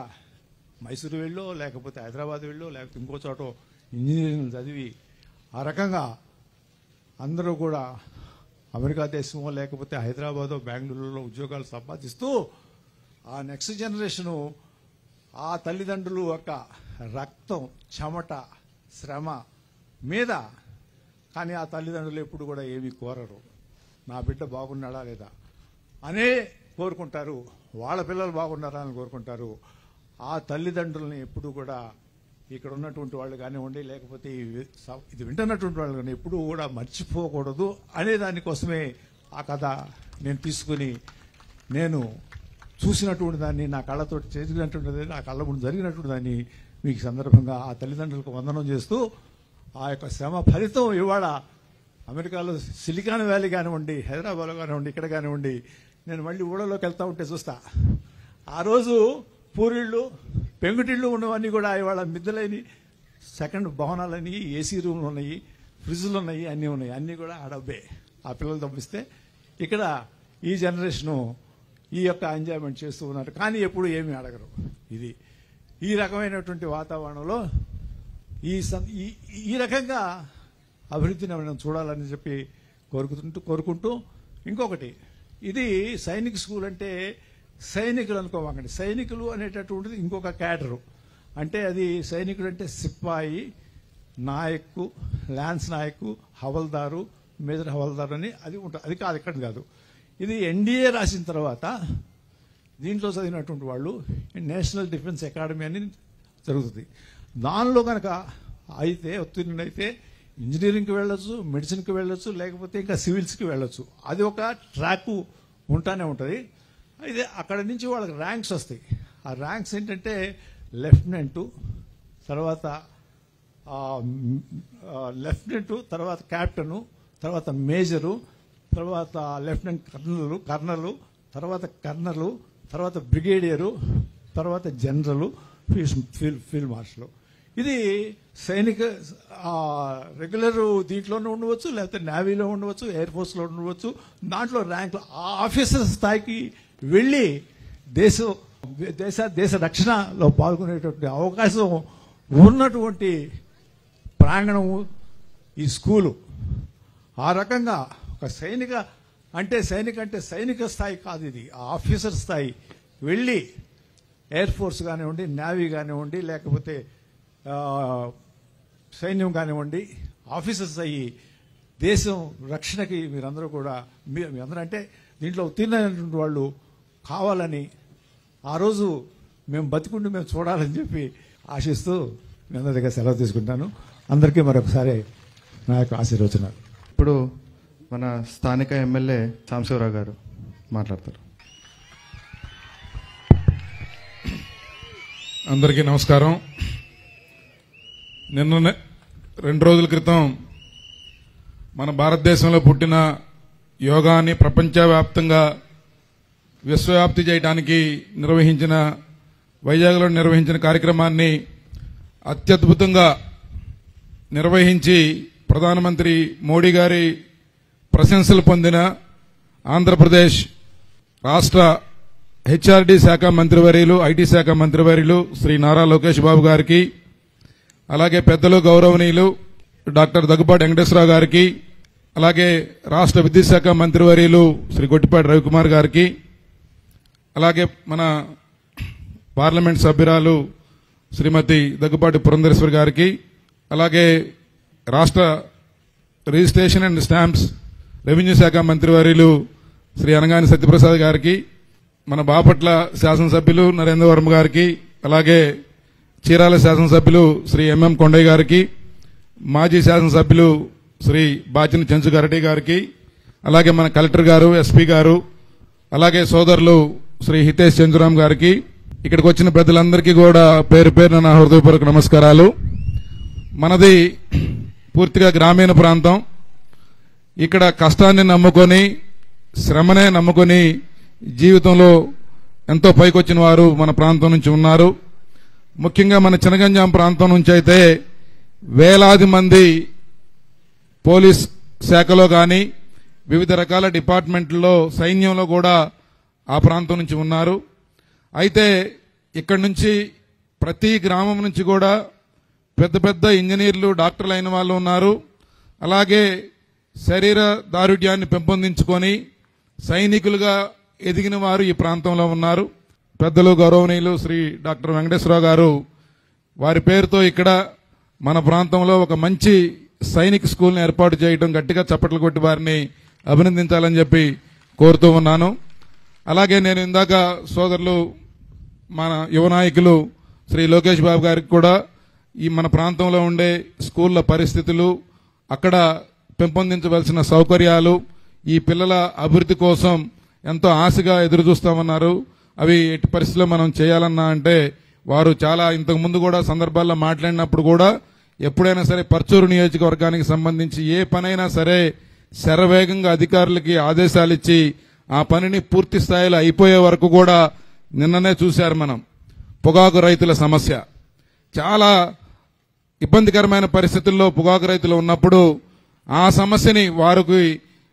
మైసూరు వెళ్ళో లేకపోతే హైదరాబాద్ వెళ్ళో లేకపోతే ఇంకో చోట ఇంజనీరింగ్ చదివి ఆ రకంగా అందరూ కూడా అమెరికా దేశమో లేకపోతే హైదరాబాదో బెంగళూరులో ఉద్యోగాలు సంపాదిస్తూ ఆ నెక్స్ట్ జనరేషను ఆ తల్లిదండ్రులు యొక్క రక్తం, చెమట, శ్రమ మీద. కానీ ఆ తల్లిదండ్రులు ఎప్పుడు కూడా ఏమీ కోరరు, నా బిడ్డ బాగున్నాడా లేదా అనే కోరుకుంటారు, వాళ్ళ పిల్లలు బాగున్నారా అని కోరుకుంటారు. ఆ తల్లిదండ్రులని ఎప్పుడు కూడా ఇక్కడ ఉన్నటువంటి వాళ్ళు కానివ్వండి, లేకపోతే ఇది వింటున్నటువంటి వాళ్ళు కానీ ఎప్పుడూ కూడా మర్చిపోకూడదు అనే దానికోసమే ఆ కథ నేను తీసుకుని, నేను చూసినటువంటి దాన్ని, నా కళ్ళతో చేసినటువంటిది, నా కళ్ళ ముందు జరిగినటువంటి దాన్ని మీకు సందర్భంగా ఆ తల్లిదండ్రులకు వందనం చేస్తూ, ఆ యొక్క శ్రమ ఫలితం ఇవాళ అమెరికాలో సిలికాన్ వ్యాలీ కానివ్వండి, హైదరాబాద్లో కానివ్వండి, ఇక్కడ కానివ్వండి, నేను మళ్ళీ ఊళ్ళలోకి వెళ్తా ఉంటే చూస్తా, ఆ రోజు పూరిళ్ళు పెంకుటిళ్ళు ఉన్నవన్నీ కూడా ఇవాళ మిద్దెలని, సెకండ్ భవనాలని, ఏసీ రూమ్లు ఉన్నాయి, ఫ్రిడ్జ్లు ఉన్నాయి, అన్నీ ఉన్నాయి, అన్నీ కూడా ఆ డబ్బే. ఆ పిల్లలు పంపిస్తే ఇక్కడ ఈ జనరేషను ఈ యొక్క ఎంజాయ్మెంట్ చేస్తూ ఉన్నారు, కానీ ఎప్పుడు ఏమీ అడగరు. ఇది ఈ రకమైనటువంటి వాతావరణంలో ఈ రకంగా అభివృద్ధిని మనం చూడాలని చెప్పి కోరుకుంటూ ఇంకొకటి, ఇది సైనిక్ స్కూల్ అంటే సైనికులు అనుకోమాకండి. సైనికులు అనేటటువంటిది ఇంకొక క్యాడరు. అంటే అది సైనికుడు అంటే సిప్పాయి, నాయకు, ల్యాన్స్ నాయకు, హవల్దారు, మేజర్ హవల్దారు అని అది ఉంటుంది. అది కాదు, ఇక్కడ కాదు. ఇది ఎన్డీఏ రాసిన తర్వాత దీంట్లో చదివినటువంటి వాళ్ళు నేషనల్ డిఫెన్స్ అకాడమీ అని జరుగుతుంది. దానిలో కనుక అయితే ఉత్తీర్ణుడైతే ఇంజనీరింగ్కి వెళ్ళొచ్చు, మెడిసిన్కి వెళ్ళొచ్చు, లేకపోతే ఇంకా సివిల్స్కి వెళ్ళొచ్చు. అది ఒక ట్రాక్ ఉంటానే ఉంటుంది. అయితే అక్కడ నుంచి వాళ్ళకి ర్యాంక్స్ వస్తాయి. ఆ ర్యాంక్స్ ఏంటంటే లెఫ్టినెంటు, తర్వాత తర్వాత క్యాప్టెను, తర్వాత మేజరు, తర్వాత లెఫ్టినెంట్ కర్నలు, తర్వాత కర్నలు, తర్వాత బ్రిగేడియరు, తర్వాత జనరలు, ఫీల్డ్ మార్షల్. ఇది సైనిక రెగ్యులర్ దీంట్లోనే ఉండవచ్చు, లేకపోతే నేవీలో ఉండవచ్చు, ఎయిర్ ఫోర్స్లో ఉండవచ్చు. దాంట్లో ర్యాంక్ ఆ ఆఫీసర్ స్థాయికి వెళ్ళి దేశ రక్షణలో పాల్గొనేటువంటి అవకాశం ఉన్నటువంటి ప్రాంగణము ఈ స్కూలు. ఆ రకంగా ఒక సైనిక అంటే సైనిక స్థాయి కాదు, ఇది ఆఫీసర్ స్థాయి వెళ్ళి ఎయిర్ ఫోర్స్ కానివ్వండి, నేవీ కానివ్వండి, లేకపోతే సైన్యం కానివ్వండి, ఆఫీసర్స్ అయ్యి దేశం రక్షణకి మీరందరూ కూడా మీ అందరూ అంటే దీంట్లో ఉత్తీర్ణమైనటువంటి వాళ్ళు కావాలని ఆ రోజు మేము బతికుండి మేము చూడాలని చెప్పి ఆశిస్తూ మీ అందరి దగ్గర సెలవు తీసుకుంటాను. అందరికీ మరొకసారి నా యొక్క ఆశీర్వచనాలు. ఇప్పుడు మన స్థానిక ఎమ్మెల్యే సాంబశివరావు గారు మాట్లాడతారు. అందరికీ నమస్కారం. నిన్న 2 రోజుల క్రితం మన భారతదేశంలో పుట్టిన యోగాని ప్రపంచవ్యాప్తంగా విశ్వవ్యాప్తి చేయడానికి వైజాగ్లో నిర్వహించిన కార్యక్రమాన్ని అత్యద్భుతంగా నిర్వహించి ప్రధానమంత్రి మోడీ గారి ప్రశంసలు పొందిన ఆంధ్రప్రదేశ్ రాష్ట్ర హెచ్ఆర్డీ శాఖ మంత్రివర్యులు, ఐటీ శాఖ మంత్రివర్యులు శ్రీ నారా లోకేష్ బాబు గారికి, అలాగే పెద్దలు గౌరవనీయులు డాక్టర్ దగ్గుబాటి వెంకటేశ్వరరావు గారికి, అలాగే రాష్ట్ర విద్యుత్ శాఖ మంత్రివర్యులు శ్రీ గొట్టిపాటి రవికుమార్ గారికి, అలాగే మన పార్లమెంట్ సభ్యురాలు శ్రీమతి దగ్గుబాటి పురంధరేశ్వరి గారికి, అలాగే రాష్ట్ర రిజిస్ట్రేషన్ అండ్ స్టాంప్స్ రెవెన్యూ శాఖ మంత్రివర్యులు శ్రీ అనగాని సత్యప్రసాద్ గారికి, మన బాపట్ల శాసనసభ్యులు నరేంద్రవర్మ గారికి, అలాగే చీరాల శాసనసభ్యులు శ్రీ ఎంఎం కొండయ్య గారికి, మాజీ శాసనసభ్యులు శ్రీ బాచిన చెంచుగారెడ్డి గారికి, అలాగే మన కలెక్టర్ గారు, ఎస్పీ గారు, అలాగే సోదరులు శ్రీ హితేష్ చంద్రరామ్ గారికి, ఇక్కడికి వచ్చిన పెద్దలందరికీ కూడా పేరు పేరున నా హృదయపూర్వక నమస్కారాలు. మనది పూర్తిగా గ్రామీణ ప్రాంతం. ఇక్కడ కష్టాన్ని నమ్ముకొని, శ్రమనే నమ్ముకొని జీవితంలో ఎంతో పైకొచ్చిన వారు మన ప్రాంతం నుంచి ఉన్నారు. ముఖ్యంగా మన చినగంజాం ప్రాంతం నుంచి అయితే వేలాది మంది పోలీస్ శాఖలో కానీ వివిధ రకాల డిపార్ట్మెంట్లలో, సైన్యంలో కూడా ఆ ప్రాంతం నుంచి ఉన్నారు. అయితే ఇక్కడి నుంచి ప్రతి గ్రామం నుంచి కూడా పెద్ద పెద్ద ఇంజనీర్లు, డాక్టర్లు అయిన వాళ్ళు ఉన్నారు. అలాగే శరీర దారుఢ్యాన్ని పెంపొందించుకొని సైనికులుగా ఎదిగిన వారు ఈ ప్రాంతంలో ఉన్నారు. పెద్దలు గౌరవనీయులు శ్రీ డాక్టర్ వెంకటేశ్వరరావు గారు వారి పేరుతో ఇక్కడ మన ప్రాంతంలో ఒక మంచి సైనిక్ స్కూల్ని ఏర్పాటు చేయడం, గట్టిగా చప్పట్లు కొట్టి వారిని అభినందించాలని చెప్పి కోరుతూ ఉన్నాను. అలాగే నేను ఇందాక సోదరులు మన యువ నాయకులు శ్రీ లోకేష్ బాబు గారికి కూడా ఈ మన ప్రాంతంలో ఉండే స్కూళ్ల పరిస్థితులు, అక్కడ పెంపొందించవలసిన సౌకర్యాలు, ఈ పిల్లల అభివృద్ధి కోసం ఎంతో ఆశగా ఎదురు చూస్తామన్నారు. అవి ఎట్టి పరిస్థితుల్లో మనం చేయాలన్నా అంటే వారు చాలా ఇంతకు ముందు కూడా సందర్భాల్లో మాట్లాడినప్పుడు కూడా ఎప్పుడైనా సరే పర్చూరు నియోజకవర్గానికి సంబంధించి ఏ పనైనా సరే శరవేగంగా అధికారులకి ఆదేశాలు ఇచ్చి ఆ పనిని పూర్తి స్థాయిలో అయిపోయే వరకు కూడా నిన్ననే చూశారు. మనం పొగాకు రైతుల సమస్య చాలా ఇబ్బందికరమైన పరిస్థితుల్లో పొగాకు రైతులు ఉన్నప్పుడు ఆ సమస్యని వారికి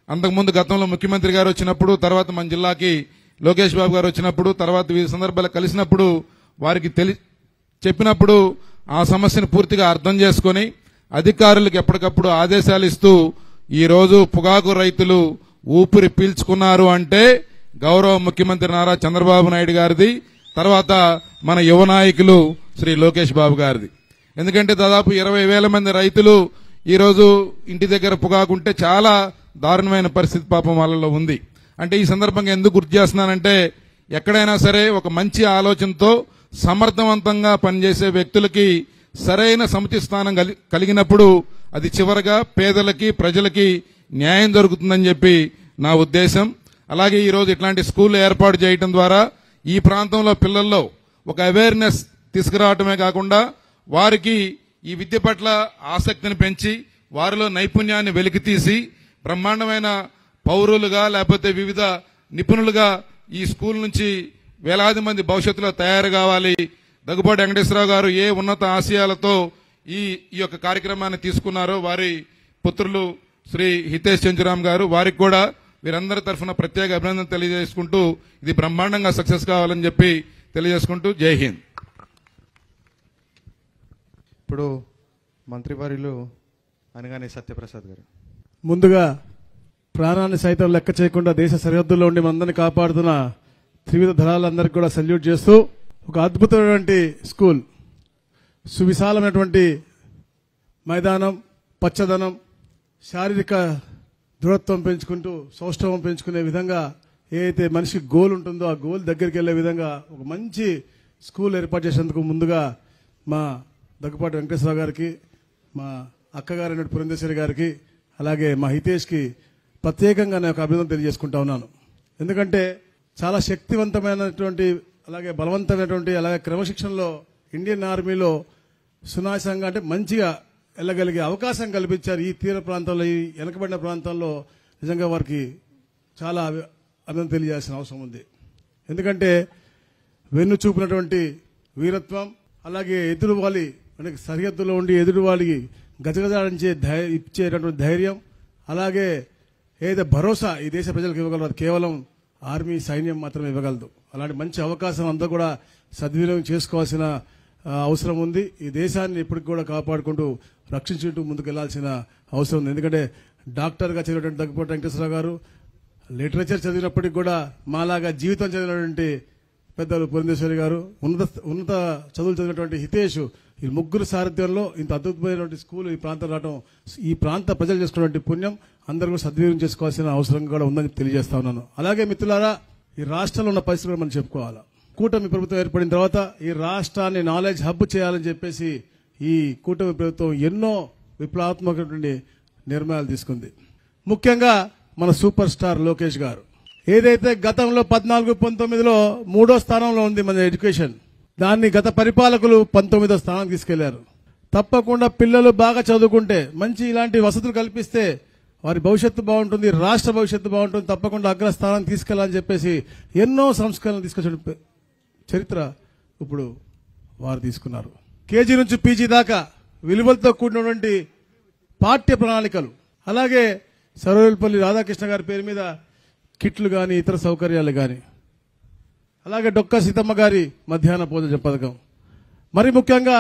అంతకుముందు గతంలో ముఖ్యమంత్రి గారు వచ్చినప్పుడు, తర్వాత మన జిల్లాకి లోకేష్ బాబు గారు వచ్చినప్పుడు, తర్వాత వివిధ సందర్భాలు కలిసినప్పుడు వారికి చెప్పినప్పుడు ఆ సమస్యను పూర్తిగా అర్థం చేసుకుని అధికారులకు ఎప్పటికప్పుడు ఆదేశాలు ఇస్తూ ఈ రోజు పొగాకు రైతులు ఊపిరి పీల్చుకున్నారు అంటే గౌరవ ముఖ్యమంత్రి నారా చంద్రబాబు నాయుడు గారిది, తర్వాత మన యువ నాయకులు శ్రీ లోకేష్ బాబు గారిది. ఎందుకంటే దాదాపు 20,000 మంది రైతులు ఈ రోజు ఇంటి దగ్గర పొగాకుంటే చాలా దారుణమైన పరిస్థితి పాపం వాళ్ళలో ఉంది. అంటే ఈ సందర్భంగా ఎందుకు గుర్తు చేస్తున్నానంటే ఎక్కడైనా సరే ఒక మంచి ఆలోచనతో సమర్థవంతంగా పనిచేసే వ్యక్తులకి సరైన సముచిత స్థానం కలిగినప్పుడు అది చివరగా పేదలకి, ప్రజలకి న్యాయం జరుగుతుందని చెప్పి నా ఉద్దేశం. అలాగే ఈ రోజు ఇట్లాంటి స్కూల్ ఏర్పాటు చేయడం ద్వారా ఈ ప్రాంతంలో పిల్లల్లో ఒక అవేర్నెస్ తీసుకురావటమే కాకుండా వారికి ఈ విద్య పట్ల ఆసక్తిని పెంచి వారిలో నైపుణ్యాన్ని వెలికితీసి బ్రహ్మాండమైన పౌరులుగా లేకపోతే వివిధ నిపుణులుగా ఈ స్కూల్ నుంచి వేలాది మంది భవిష్యత్తులో తయారు కావాలి. దగ్గుపాటి వెంకటేశ్వరరావు గారు ఏ ఉన్నత ఆశయాలతో ఈ యొక్క కార్యక్రమాన్ని తీసుకున్నారో వారి పుత్రులు శ్రీ హితేష్ చెంచురామ్ గారు, వారికి కూడా వీరందరి తరఫున ప్రత్యేక అభినందన తెలియజేసుకుంటూ ఇది బ్రహ్మాండంగా సక్సెస్ కావాలని చెప్పి తెలియజేసుకుంటూ జై హింద్. ఇప్పుడు మంత్రివర్యులు అనగానే సత్యప్రసాద్ గారు. ముందుగా ప్రాణాన్ని సైతం లెక్క చేయకుండా దేశ సరిహద్దుల్లో ఉండి మనందరినీ కాపాడుతున్న త్రివిధ దళాలందరికీ కూడా సల్యూట్ చేస్తూ, ఒక అద్భుతమైనటువంటి స్కూల్, సువిశాలమైనటువంటి మైదానం, పచ్చదనం, శారీరక దృఢత్వం పెంచుకుంటూ సౌష్ఠవం పెంచుకునే విధంగా ఏదైతే మనిషికి గోల్ ఉంటుందో ఆ గోల్ దగ్గరికి వెళ్లే విధంగా ఒక మంచి స్కూల్ ఏర్పాటు చేసేందుకు ముందుగా మా దగ్గుపాటి వెంకటేశ్వరరావు గారికి, మా అక్కగారైన పురంధేశ్వరి గారికి, అలాగే మా హితేష్కి ప్రత్యేకంగా నేను ఒక అభినందన తెలియజేసుకుంటా ఉన్నాను. ఎందుకంటే చాలా శక్తివంతమైనటువంటి, అలాగే బలవంతమైనటువంటి, అలాగే క్రమశిక్షణలో ఇండియన్ ఆర్మీలో సునాయాసంగా అంటే మంచిగా వెళ్ళగలిగే అవకాశం కల్పించారు. ఈ తీర ప్రాంతంలో, ఈ వెనకబడిన ప్రాంతంలో నిజంగా వారికి చాలా అభినందన తెలియజేయాల్సిన అవసరం ఉంది. ఎందుకంటే వెన్ను చూపినటువంటి వీరత్వం, అలాగే ఎదురువాలి అంటే సరిహద్దులో ఉండి ఎదురువాళ్ళకి గజగజాడించే ఇచ్చేటటువంటి ధైర్యం, అలాగే ఏదైతే భరోసా ఈ దేశ ప్రజలకు ఇవ్వగలరు అది కేవలం ఆర్మీ సైన్యం మాత్రమే ఇవ్వగలదు. అలాంటి మంచి అవకాశం అందరూ కూడా సద్వినియోగం చేసుకోవాల్సిన అవసరం ఉంది. ఈ దేశాన్ని ఎప్పటికి కూడా కాపాడుకుంటూ రక్షించుకుంటూ ముందుకు వెళ్లాల్సిన అవసరం ఉంది. ఎందుకంటే డాక్టర్గా చదివినటువంటి దగ్గుపాటి వెంకటేశ్వరరావు గారు లిటరేచర్ చదివినప్పటికీ కూడా మాలాగా జీవితం చదివినటువంటి పెద్దలు పురంధేశ్వరి గారు, ఉన్నత చదువులు చదివినటువంటి హితేష్, ఈ ముగ్గురు సారథ్యంలో ఇంత అద్భుతమైనటువంటి స్కూల్ ఈ ప్రాంతం రావడం, ఈ ప్రాంత ప్రజలు చేసుకున్నటువంటి పుణ్యం అందరూ కూడా సద్వినియోగం చేసుకోవాల్సిన అవసరం కూడా ఉందని తెలియజేస్తా ఉన్నాను. అలాగే మిత్రులారా, ఈ రాష్ట్రంలో ఉన్న పరిస్థితులు మనం చెప్పుకోవాలా. కూటమి ప్రభుత్వం ఏర్పడిన తర్వాత ఈ రాష్ట్రాన్ని నాలెడ్జ్ హబ్ చేయాలని చెప్పేసి ఈ కూటమి ప్రభుత్వం ఎన్నో విప్లవాత్మకమైనటువంటి నిర్ణయాలు తీసుకుంది. ముఖ్యంగా మన సూపర్ స్టార్ లోకేష్ గారు ఏదైతే గతంలో 14-19లో 3వ స్థానంలో ఉంది మన ఎడ్యుకేషన్, దాన్ని గత పరిపాలకులు 19వ స్థానానికి తీసుకెళ్లారు. తప్పకుండా పిల్లలు బాగా చదువుకుంటే, మంచి ఇలాంటి వసతులు కల్పిస్తే వారి భవిష్యత్తు బాగుంటుంది, రాష్ట్ర భవిష్యత్తు బాగుంటుంది, తప్పకుండా అగ్రస్థానం తీసుకెళ్లాలని చెప్పేసి ఎన్నో సంస్కరణలు తీసుకొచ్చిన చరిత్ర ఇప్పుడు వారు తీసుకున్నారు. కేజీ నుంచి పీజీ దాకా విలువలతో కూడినటువంటి పాఠ్య ప్రణాళికలు, అలాగే సర్వేపల్లి రాధాకృష్ణ గారి పేరు మీద కిట్లు గాని, ఇతర సౌకర్యాలు గాని, అలాగే డొక్కా సీతమ్మ గారి మధ్యాహ్న భోజన పథకం, మరి ముఖ్యంగా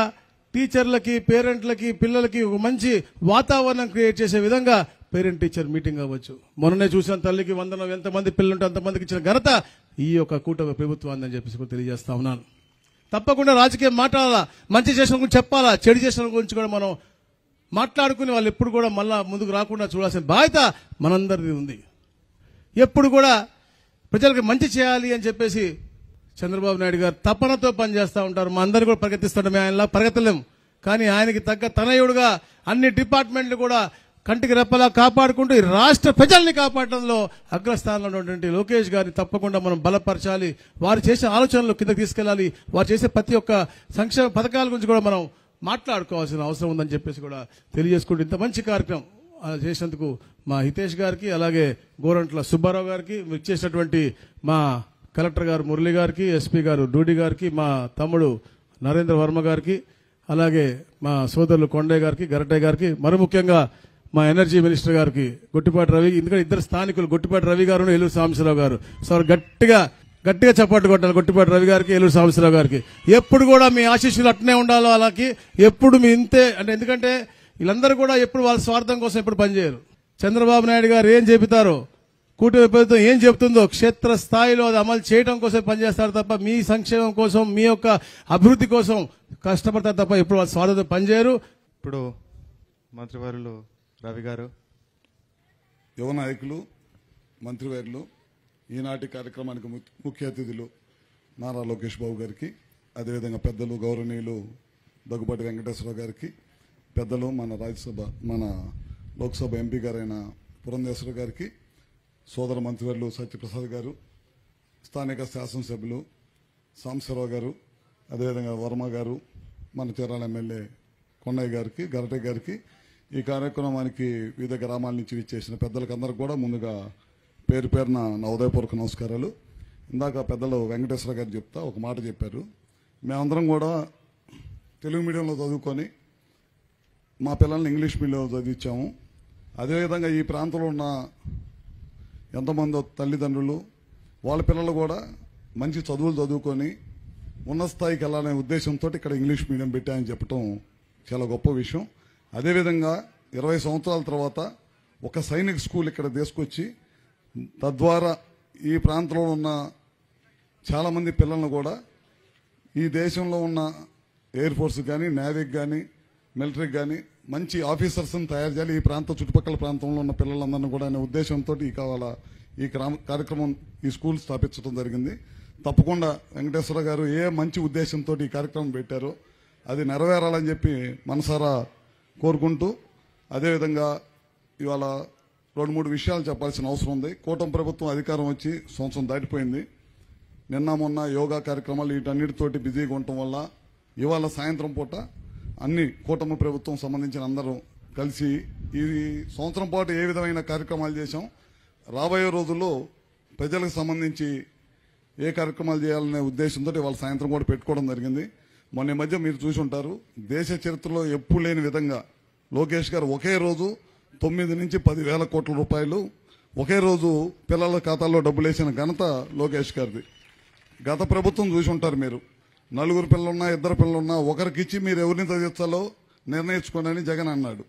టీచర్లకి, పేరెంట్లకి, పిల్లలకి ఒక మంచి వాతావరణం క్రియేట్ చేసే విధంగా పేరెంట్ టీచర్ మీటింగ్ అవ్వచ్చు. మొన్ననే చూసిన తల్లికి వందనం, ఎంతమంది పిల్లలుంటే అంతమందికి ఇచ్చిన ఘనత ఈ యొక్క కూటమి ప్రభుత్వాన్ని అని చెప్పేసి తెలియజేస్తా ఉన్నాను. తప్పకుండా రాజకీయం మాట్లాడాలా, మంచి చేసిన గురించి చెప్పాలా, చెడు చేసిన గురించి కూడా మనం మాట్లాడుకుని వాళ్ళు ఎప్పుడు కూడా మళ్ళా ముందుకు రాకుండా చూడాల్సిన బాధ్యత మనందరిది ఉంది. ఎప్పుడు కూడా ప్రజలకు మంచి చేయాలి అని చెప్పేసి చంద్రబాబు నాయుడు గారు తపనతో పనిచేస్తూ ఉంటారు. మా అందరినీ కూడా పరిగెత్తిస్తుంటాం, ఆయనలా పరిగెత్తలేం. కానీ ఆయనకి తగ్గ తనయుడుగా అన్ని డిపార్ట్మెంట్లు కూడా కంటికి రెప్పలా కాపాడుకుంటూ ఈ రాష్ట్ర ప్రజల్ని కాపాడడంలో అగ్రస్థానంలో ఉన్నటువంటి లోకేష్ గారిని తప్పకుండా మనం బలపరచాలి. వారు చేసే ఆలోచనలు కిందకి తీసుకెళ్లాలి. వారు చేసే ప్రతి ఒక్క సంక్షేమ పథకాల గురించి కూడా మనం మాట్లాడుకోవాల్సిన అవసరం ఉందని చెప్పేసి కూడా తెలియజేసుకుంటూ ఇంత మంచి కార్యక్రమం చేసినందుకు మా హితేష్ గారికి, అలాగే గోరంట్ల సుబ్బారావు గారికి, ఇచ్చేసినటువంటి మా కలెక్టర్ గారు మురళి గారికి, ఎస్పీ గారు డూడి గారికి, మా తమ్ముడు నరేంద్ర వర్మ గారికి, అలాగే మా సోదరులు కొండయ్య గారికి, గరటయ్య గారికి, మరి ముఖ్యంగా మా ఎనర్జీ మినిస్టర్ గారికి గొట్టిపాటి రవి, ఎందుకంటే ఇద్దరు స్థానికులు గొట్టిపాటి రవి గారు, ఏలూరు సాంబశివరావు గారు. సార్ గట్టిగా చప్పట్లు కొట్టాలి గొట్టిపాటి రవి గారికి, ఏలూరు సాంబశివరావు గారికి. ఎప్పుడు కూడా మీ ఆశీస్సులు అట్నే ఉండాలో, అలాగే ఎప్పుడు మీ ఇంతే అంటే, ఎందుకంటే వీళ్ళందరూ కూడా ఎప్పుడు వాళ్ళ స్వార్థం కోసం ఎప్పుడు పనిచేయరు. చంద్రబాబు నాయుడు గారు ఏం చెబుతారో, కూటమి ప్రభుత్వం ఏం చెబుతుందో క్షేత్ర స్థాయిలో అది అమలు చేయడం కోసం పనిచేస్తారు తప్ప మీ సంక్షేమం కోసం, మీ యొక్క అభివృద్ధి కోసం కష్టపడతారు తప్ప ఎప్పుడు వాళ్ళ స్వార్థంతో పనిచేయరు. ఇప్పుడు మంత్రివర్యులు రవి గారు. యువ నాయకులు, మంత్రివర్యులు, ఈనాటి కార్యక్రమానికి ముఖ్య అతిథులు నారా లోకేష్ బాబు గారికి, అదేవిధంగా పెద్దలు గౌరవనీయులు దగ్గుపాటి వెంకటేశ్వరరావు గారికి, పెద్దలు మన రాజ్యసభ మన లోక్సభ ఎంపీ గారైన పురంధేశ్వర గారికి, సోదర మంత్రివర్యులు సత్యప్రసాద్ గారు, స్థానిక శాసనసభ్యులు సాంబశివరావు గారు, అదేవిధంగా వర్మ గారు, మన చీరాల ఎమ్మెల్యే కొండయ్య గారికి, గరటయ్య గారికి, ఈ కార్యక్రమానికి వివిధ గ్రామాల నుంచి విచ్చేసిన పెద్దలకు అందరికి కూడా ముందుగా పేరు పేరున నా ఉదయపూర్వక నమస్కారాలు. ఇందాక పెద్దలు వెంకటేశ్వర గారు చెప్తా ఒక మాట చెప్పారు. మేమందరం కూడా తెలుగు మీడియంలో చదువుకొని మా పిల్లల్ని ఇంగ్లీష్ మీడియంలో చదివించాము. అదేవిధంగా ఈ ప్రాంతంలో ఉన్న ఎంతమందో తల్లిదండ్రులు వాళ్ళ పిల్లలు కూడా మంచి చదువులు చదువుకొని ఉన్నత స్థాయికి వెళ్ళాలనే ఉద్దేశంతో ఇక్కడ ఇంగ్లీష్ మీడియం పెట్టాయని చెప్పడం చాలా గొప్ప విషయం. అదేవిధంగా 20 సంవత్సరాల తర్వాత ఒక సైనిక్ స్కూల్ ఇక్కడ తీసుకొచ్చి తద్వారా ఈ ప్రాంతంలో ఉన్న చాలామంది పిల్లలను కూడా ఈ దేశంలో ఉన్న ఎయిర్ ఫోర్స్ కానీ నేవీకి కానీ మిలిటరీకి కానీ మంచి ఆఫీసర్స్ని తయారు చేయాలి ఈ ప్రాంతం చుట్టుపక్కల ప్రాంతంలో ఉన్న పిల్లలందరినీ కూడా అనే ఉద్దేశంతో ఈ కార్యక్రమం ఈ స్కూల్ స్థాపించడం జరిగింది. తప్పకుండా వెంకటేశ్వర గారు ఏ మంచి ఉద్దేశంతో ఈ కార్యక్రమం పెట్టారో అది నెరవేరాలని చెప్పి మనసారా కోరుకుంటూ, అదేవిధంగా ఇవాళ 2-3 విషయాలు చెప్పాల్సిన అవసరం ఉంది. కూటమి ప్రభుత్వం అధికారం వచ్చి సంవత్సరం దాటిపోయింది. నిన్న మొన్న యోగా కార్యక్రమాలు వీటన్నిటితోటి బిజీగా ఉండటం వల్ల ఇవాళ సాయంత్రం పూట అన్ని కూటమి ప్రభుత్వం సంబంధించిన అందరూ కలిసి ఈ సంవత్సరం పాటు ఏ విధమైన కార్యక్రమాలు చేశాం, రాబోయే రోజుల్లో ప్రజలకు సంబంధించి ఏ కార్యక్రమాలు చేయాలనే ఉద్దేశంతో ఇవాళ సాయంత్రం కూడా పెట్టుకోవడం జరిగింది. మొన్న మధ్య మీరు చూసి ఉంటారు, దేశ చరిత్రలో ఎప్పుడు లేని విధంగా లోకేష్ గారు ఒకే రోజు 9 నుంచి 10,000 కోట్ల రూపాయలు ఒకే రోజు పిల్లల ఖాతాల్లో డబ్బులు వేసిన ఘనత లోకేష్ గారిది. గత ప్రభుత్వం చూసి ఉంటారు మీరు, 4 పిల్లలున్నా 2 పిల్లలున్నా ఒకరికిచ్చి మీరు ఎవరిని చదివించాలో నిర్ణయించుకోండి జగన్ అన్నాడు.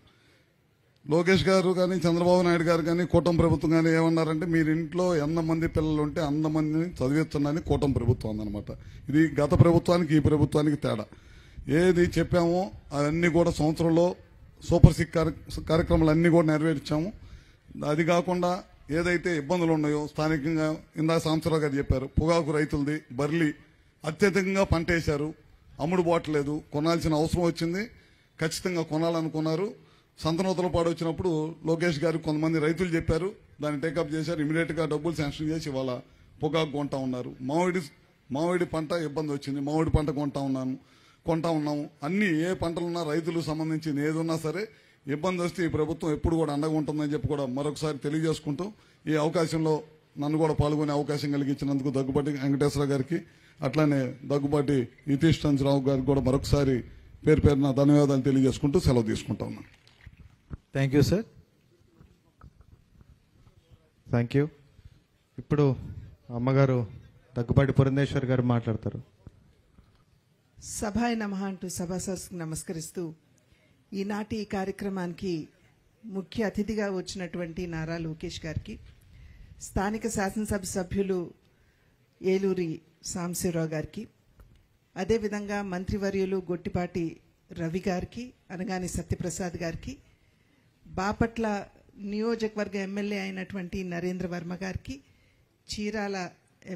లోకేష్ గారు కానీ చంద్రబాబు నాయుడు గారు కానీ కూటమి ప్రభుత్వం కానీ ఏమన్నారంటే మీరు ఇంట్లో ఎంతమంది పిల్లలు ఉంటే అంతమందిని చదివించండి కూటమి ప్రభుత్వం అందనమాట. ఇది గత ప్రభుత్వానికి ఈ ప్రభుత్వానికి తేడా. ఏది చెప్పామో అవన్నీ కూడా సంవత్సరంలో సూపర్ సిక్ కార్యక్రమాలు అన్నీ కూడా నెరవేర్చాము. అది కాకుండా ఏదైతే ఇబ్బందులు ఉన్నాయో స్థానికంగా ఇందాక సాంబశివరావు గారు చెప్పారు, పొగాకు రైతులది బర్లీ అత్యధికంగా పంట వేశారు, అమ్ముడు పోవట్లేదు, కొనాల్సిన అవసరం వచ్చింది, ఖచ్చితంగా కొనాలనుకున్నారు. సంతనూతల పాడు వచ్చినప్పుడు లోకేష్ గారు కొంతమంది రైతులు చెప్పారు, దాన్ని టేకప్ చేశారు, ఇమీడియట్ గా డబ్బులు శాంక్షన్ చేసి ఇవాళ పొగాకు కొంటా ఉన్నారు. మామిడి పంట ఇబ్బంది వచ్చింది, మామిడి పంట కొంటా ఉన్నాము. అన్ని ఏ పంటలున్నా రైతులకు సంబంధించి ఏదున్నా సరే ఇబ్బంది వస్తే ఈ ప్రభుత్వం ఎప్పుడు కూడా అండగా ఉంటుందని చెప్పి కూడా మరొకసారి తెలియజేసుకుంటూ ఈ అవకాశంలో నన్ను కూడా పాల్గొనే అవకాశం కలిగించినందుకు దగ్గుబాటి వెంకటేశ్వర గారికి అట్లానే దగ్గుబాటి నితీష్ చంద్రరావు గారికి కూడా మరొకసారి పేరున ధన్యవాదాలు తెలియజేసుకుంటూ సెలవు తీసుకుంటా ఉన్నాను. Thank you sir. Thank you. ఇప్పుడు అమ్మగారు దగ్గుబాటి పురంధేశ్వర్ గారు మాట్లాడతారు. సభాయ నమః అంటూ సభాసదస్సుకు నమస్కరిస్తూ ఈనాటి ఈ కార్యక్రమానికి ముఖ్య అతిథిగా వచ్చినటువంటి నారా లోకేష్ గారికి, స్థానిక శాసనసభ సభ్యులు ఏలూరి సాంబశివరావు గారికి, అదేవిధంగా మంత్రివర్యులు గొట్టిపాటి రవి గారికి, అనగాని సత్యప్రసాద్ గారికి, బాపట్ల నియోజకవర్గ ఎమ్మెల్యే అయినటువంటి నరేంద్ర వర్మ గారికి, చీరాల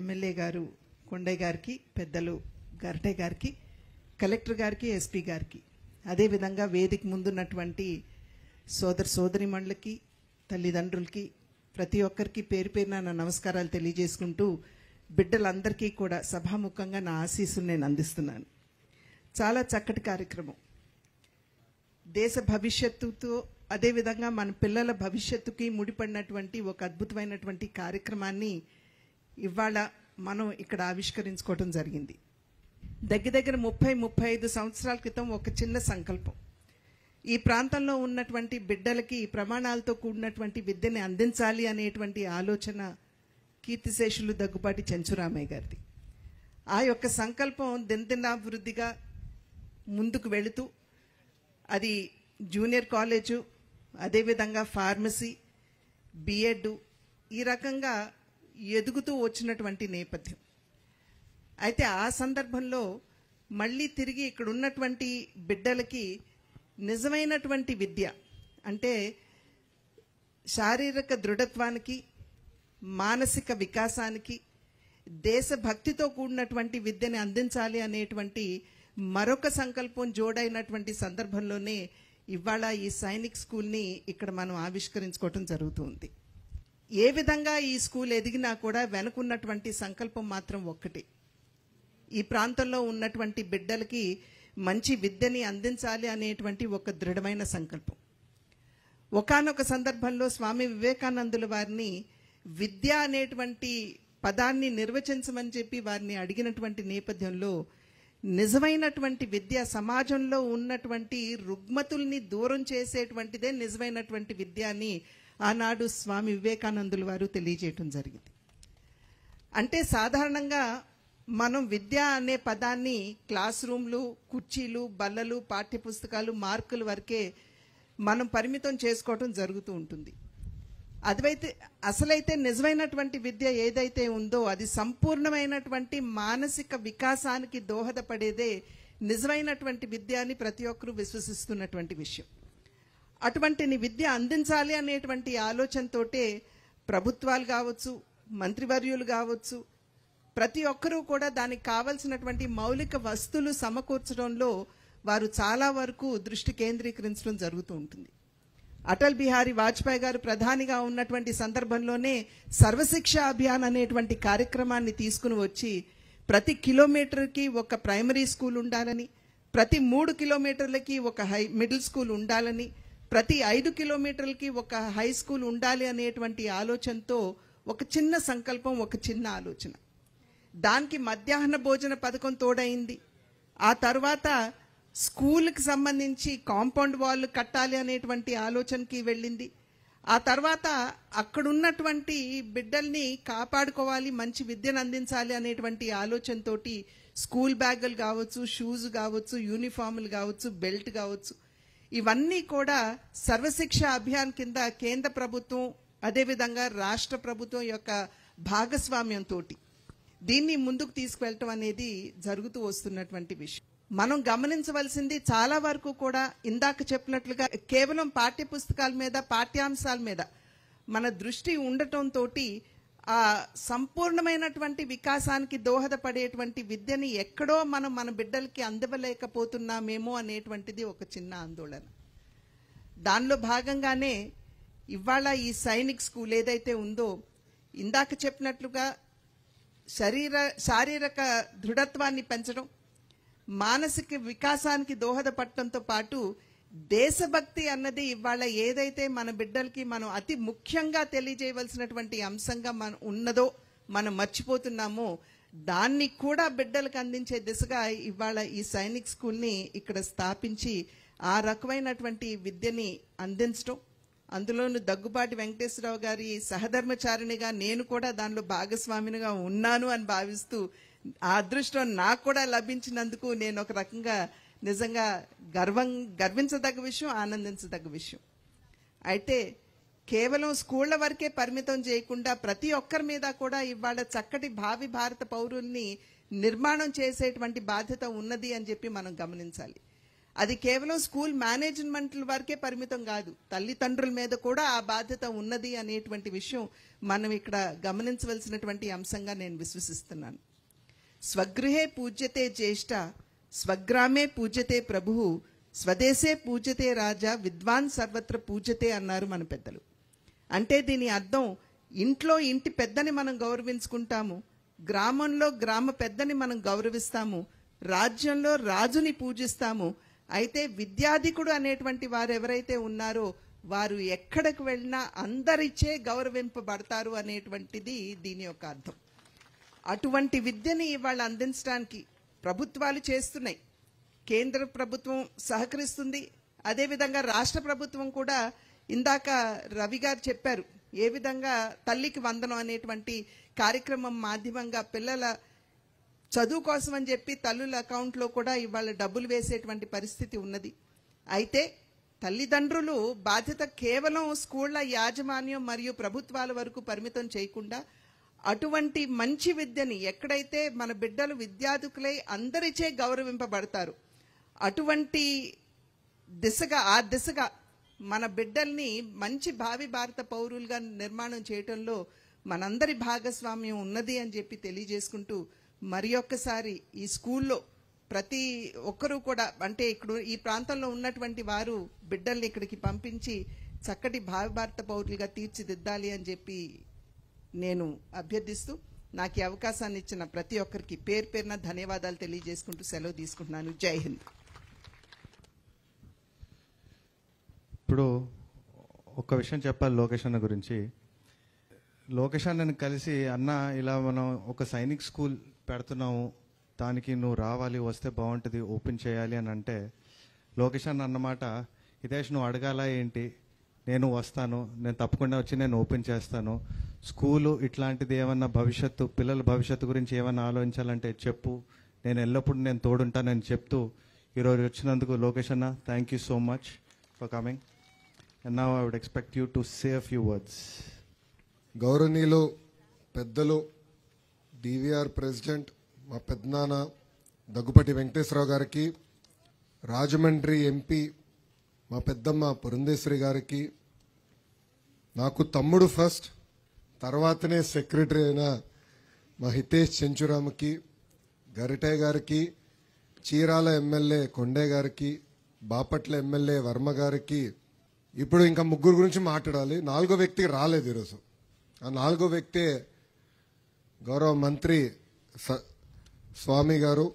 ఎమ్మెల్యే గారు కొండయ్య గారికి, పెద్దలు గర్టే గారికి, కలెక్టర్ గారికి, ఎస్పీ గారికి, అదేవిధంగా వేదిక ముందున్నటువంటి సోదరిమణులకి, తల్లిదండ్రులకి, ప్రతి ఒక్కరికి పేరు పేరున నా నమస్కారాలు తెలియజేసుకుంటూ బిడ్డలందరికీ కూడా సభాముఖంగా నా ఆశీస్సులు నేను అందిస్తున్నాను. చాలా చక్కటి కార్యక్రమం. దేశ భవిష్యత్తుతో అదేవిధంగా మన పిల్లల భవిష్యత్తుకి ముడిపడినటువంటి ఒక అద్భుతమైనటువంటి కార్యక్రమాన్ని ఇవాళ మనం ఇక్కడ ఆవిష్కరించుకోవడం జరిగింది. దగ్గర 30-35 సంవత్సరాల క్రితం ఒక చిన్న సంకల్పం, ఈ ప్రాంతంలో ఉన్నటువంటి బిడ్డలకి ప్రమాణాలతో కూడినటువంటి విద్యని అందించాలి అనేటువంటి ఆలోచన కీర్తిశేషులు దగ్గుబాటి చెంచురామయ్య గారిది. ఆ యొక్క సంకల్పం దినదినాభివృద్ధిగా ముందుకు వెళుతూ అది జూనియర్ కాలేజు, అదేవిధంగా ఫార్మసీ, బిఎడ్ ఈ రకంగా ఎదుగుతూ వచ్చినటువంటి నేపథ్యం. అయితే ఆ సందర్భంలో మళ్ళీ తిరిగి ఇక్కడ ఉన్నటువంటి బిడ్డలకి నిజమైనటువంటి విద్య అంటే శారీరక దృఢత్వానికి, మానసిక వికాసానికి, దేశభక్తితో కూడినటువంటి విద్యని అందించాలి అనేటువంటి మరొక సంకల్పం జోడైనటువంటి సందర్భంలోనే ఇవాళ ఈ సైనిక్ స్కూల్ని ఇక్కడ మనం ఆవిష్కరించుకోవటం జరుగుతుంది. ఏ విధంగా ఈ స్కూల్ ఎదిగినా కూడా వెనుకున్నటువంటి సంకల్పం మాత్రం ఒక్కటి, ఈ ప్రాంతంలో ఉన్నటువంటి బిడ్డలకి మంచి విద్యని అందించాలి అనేటువంటి ఒక దృఢమైన సంకల్పం. ఒకానొక సందర్భంలో స్వామి వివేకానందుల వారిని విద్య అనేటువంటి పదాన్ని నిర్వచించమని చెప్పి వారిని అడిగినటువంటి నేపథ్యంలో నిజమైనటువంటి విద్య సమాజంలో ఉన్నటువంటి రుగ్మతుల్ని దూరం చేసేటువంటిదే నిజమైనటువంటి విద్య అని ఆనాడు స్వామి వివేకానందుల వారు తెలియజేయటం జరిగింది. అంటే సాధారణంగా మనం విద్య అనే పదాన్ని క్లాస్ రూమ్లు, కుర్చీలు, బల్లలు, పాఠ్యపుస్తకాలు, మార్కుల వరకే మనం పరిమితం చేసుకోవటం జరుగుతూ ఉంటుంది. అసలైతే నిజమైనటువంటి విద్య ఏదైతే ఉందో అది సంపూర్ణమైనటువంటి మానసిక వికాసానికి దోహదపడేదే నిజమైనటువంటి విద్య అని ప్రతి ఒక్కరూ విశ్వసిస్తున్నటువంటి విషయం. అటువంటి విద్య అందించాలి అనేటువంటి ఆలోచనతోటే ప్రభుత్వాలు కావచ్చు, మంత్రివర్యులు కావచ్చు, ప్రతి ఒక్కరూ కూడా దానికి కావలసినటువంటి మౌలిక వస్తువులు సమకూర్చడంలో వారు చాలా వరకు దృష్టి కేంద్రీకరించడం జరుగుతూ ఉంటుంది. అటల్ బిహారీ వాజ్పేయి గారు ప్రధానిగా ఉన్నటువంటి సందర్భంలోనే సర్వశిక్ష అభియాన్ అనేటువంటి కార్యక్రమాన్ని తీసుకుని వచ్చి ప్రతి కిలోమీటర్కి ఒక ప్రైమరీ స్కూల్ ఉండాలని, ప్రతి 3 కిలోమీటర్లకి ఒక మిడిల్ స్కూల్ ఉండాలని, ప్రతి 5 కిలోమీటర్లకి ఒక హై స్కూల్ ఉండాలి అనేటువంటి ఆలోచనతో ఒక చిన్న సంకల్పం, ఒక చిన్న ఆలోచన. దానికి మధ్యాహ్న భోజన పథకం తోడైంది. ఆ తర్వాత స్కూల్కి సంబంధించి కాంపౌండ్ వాల్ కట్టాలి అనేటువంటి ఆలోచనకి వెళ్ళింది. ఆ తర్వాత అక్కడున్నటువంటి బిడ్డల్ని కాపాడుకోవాలి, మంచి విద్యను అందించాలి అనేటువంటి ఆలోచనతోటి స్కూల్ బ్యాగులు కావచ్చు, షూస్ కావచ్చు, యూనిఫామ్లు కావచ్చు, బెల్ట్ కావచ్చు, ఇవన్నీ కూడా సర్వశిక్ష అభియాన్ కింద కేంద్ర ప్రభుత్వం అదేవిధంగా రాష్ట్ర ప్రభుత్వం యొక్క భాగస్వామ్యంతో దీన్ని ముందుకు తీసుకువెళ్ళటం అనేది జరుగుతూ వస్తున్నటువంటి విషయం. మనం గమనించవలసింది చాలా వరకు కూడా ఇందాక చెప్పినట్లుగా కేవలం పాఠ్య పుస్తకాల మీద, పాఠ్యాంశాల మీద మన దృష్టి ఉండటంతో ఆ సంపూర్ణమైనటువంటి వికాసానికి దోహదపడేటువంటి విద్యని ఎక్కడో మనం మన బిడ్డలకి అందివ్వలేకపోతున్నామేమో అనేటువంటిది ఒక చిన్న ఆందోళన. దానిలో భాగంగానే ఇవాళ ఈ సైనిక్ స్కూల్ ఏదైతే ఉందో ఇందాక చెప్పినట్లుగా శారీరక దృఢత్వాన్ని పెంచడం, మానసిక వికాసానికి దోహదపడటంతో పాటు దేశభక్తి అన్నది ఇవాళ ఏదైతే మన బిడ్డలకి మనం అతి ముఖ్యంగా తెలియజేయవలసినటువంటి అంశంగా ఉన్నదో మనం మర్చిపోతున్నామో దాన్ని కూడా బిడ్డలకు అందించే దిశగా ఇవాళ ఈ సైనిక్ స్కూల్ని ఇక్కడ స్థాపించి ఆ రకమైనటువంటి విద్యని అందించడం, అందులోనూ దగ్గుబాటి వెంకటేశ్వరరావు గారి సహధర్మచారిణిగా నేను కూడా దానిలో భాగస్వామినిగా ఉన్నాను అని భావిస్తూ ఆ అదృష్టం నాకు కూడా లభించినందుకు నేను ఒక రకంగా నిజంగా గర్వించదగ్గ విషయం, ఆనందించదగ్గ విషయం. అయితే కేవలం స్కూళ్ల వరకే పరిమితం చేయకుండా ప్రతి ఒక్కరి మీద కూడా ఇవాళ చక్కటి భావి భారత పౌరుల్ని నిర్మాణం చేసేటువంటి బాధ్యత ఉన్నది అని చెప్పి మనం గమనించాలి. అది కేవలం స్కూల్ మేనేజ్మెంట్ల వరకే పరిమితం కాదు, తల్లిదండ్రుల మీద కూడా ఆ బాధ్యత ఉన్నది అనేటువంటి విషయం మనం ఇక్కడ గమనించవలసినటువంటి అంశంగా నేను విశ్వసిస్తున్నాను. స్వగృహే పూజ్యతే జ్యేష్ఠ, స్వగ్రామే పూజ్యతే ప్రభుః, స్వదేశే పూజ్యతే రాజా, విద్వాన్ సర్వత్ర పూజ్యతే అన్నారు మన పెద్దలు. అంటే దీని అర్థం ఇంట్లో ఇంటి పెద్దని మనం గౌరవించుకుంటాము, గ్రామంలో గ్రామ పెద్దని మనం గౌరవిస్తాము, రాజ్యంలో రాజుని పూజిస్తాము. అయితే విద్యాధికుడు అనేటువంటి వారు ఎవరైతే ఉన్నారో వారు ఎక్కడికి వెళ్ళినా అందరిచే గౌరవింపబడతారు అనేటువంటిది దీని యొక్క అర్థం. అటువంటి విద్యని ఇవాళ అందించడానికి ప్రభుత్వాలు చేస్తున్నాయి, కేంద్ర ప్రభుత్వం సహకరిస్తుంది, అదేవిధంగా రాష్ట్ర ప్రభుత్వం కూడా ఇందాక రవి గారు చెప్పారు ఏ విధంగా తల్లికి వందనం అనేటువంటి కార్యక్రమం మాధ్యమంగా పిల్లల చదువు కోసం అని చెప్పి తల్లుల అకౌంట్లో కూడా ఇవాళ డబ్బులు వేసేటువంటి పరిస్థితి ఉన్నది. అయితే తల్లిదండ్రులు బాధ్యత కేవలం స్కూళ్ల యాజమాన్యం మరియు ప్రభుత్వాల వరకు పరిమితం చేయకుండా అటువంటి మంచి విద్యని ఎక్కడైతే మన బిడ్డలు విద్యార్థులై అందరిచే గౌరవింపబడతారు అటువంటి ఆ దిశగా మన బిడ్డల్ని మంచి భావి భారత పౌరులుగా నిర్మాణం చేయటంలో మనందరి భాగస్వామ్యం ఉన్నది అని చెప్పి తెలియజేసుకుంటూ మరి ఒక్కసారి ఈ స్కూల్లో ప్రతి ఒక్కరూ కూడా అంటే ఇక్కడ ఈ ప్రాంతంలో ఉన్నటువంటి వారు బిడ్డల్ని ఇక్కడికి పంపించి చక్కటి భావి భారత పౌరులుగా తీర్చిదిద్దాలి అని చెప్పి నేను అభ్యర్థిస్తూ నాకు ఈ అవకాశాన్ని ఇచ్చిన ప్రతి ఒక్కరికి పేరు పేరున ధన్యవాదాలు తెలియజేసుకుంటూ సెలవు తీసుకుంటున్నాను. జై హింద్. ఇప్పుడు ఒక విషయం చెప్పాలి లోకేష్ అన్న గురించి. లోకేష్ అన్నని కలిసి అన్న ఇలా మనం ఒక సైనిక్ స్కూల్ పెడుతున్నాము, దానికి నువ్వు రావాలి, వస్తే బాగుంటుంది, ఓపెన్ చేయాలి అని అంటే లోకేష్ అన్న అన్నమాట, హితేష్ నువ్వు అడగాల ఏంటి, నేను వస్తాను, నేను తప్పకుండా వచ్చి నేను ఓపెన్ చేస్తాను. స్కూలు ఇట్లాంటిది ఏమన్నా భవిష్యత్తు, పిల్లల భవిష్యత్తు గురించి ఏమన్నా ఆలోచించాలంటే చెప్పు, నేను ఎల్లప్పుడూ నేను తోడుంటానని చెప్తూ ఈరోజు వచ్చినందుకు లోకేష్ అన్న thank you so much for coming. And now I would expect you to say a few words. గౌరవనీయులు పెద్దలు డివిఆర్ ప్రెసిడెంట్ మా పెద్దనాన్న దగ్గుపాటి వెంకటేశ్వరరావు గారికి, రాజమండ్రి ఎంపీ మా పెద్దమ్మ పురంధేశ్వరి గారికి, నాకు తమ్ముడు ఫస్ట్, తర్వాతనే సెక్రటరీ అయిన మా హితేష్ చెంచురామ్కి, గరిటయ్య గారికి, చీరాల ఎమ్మెల్యే కొండే గారికి, బాపట్ల ఎమ్మెల్యే వర్మ గారికి. ఇప్పుడు ఇంకా ముగ్గురు గురించి మాట్లాడాలి. నాలుగో వ్యక్తికి రాలేదు ఈరోజు. ఆ నాలుగో వ్యక్తే గౌరవ మంత్రి స్వామి గారు.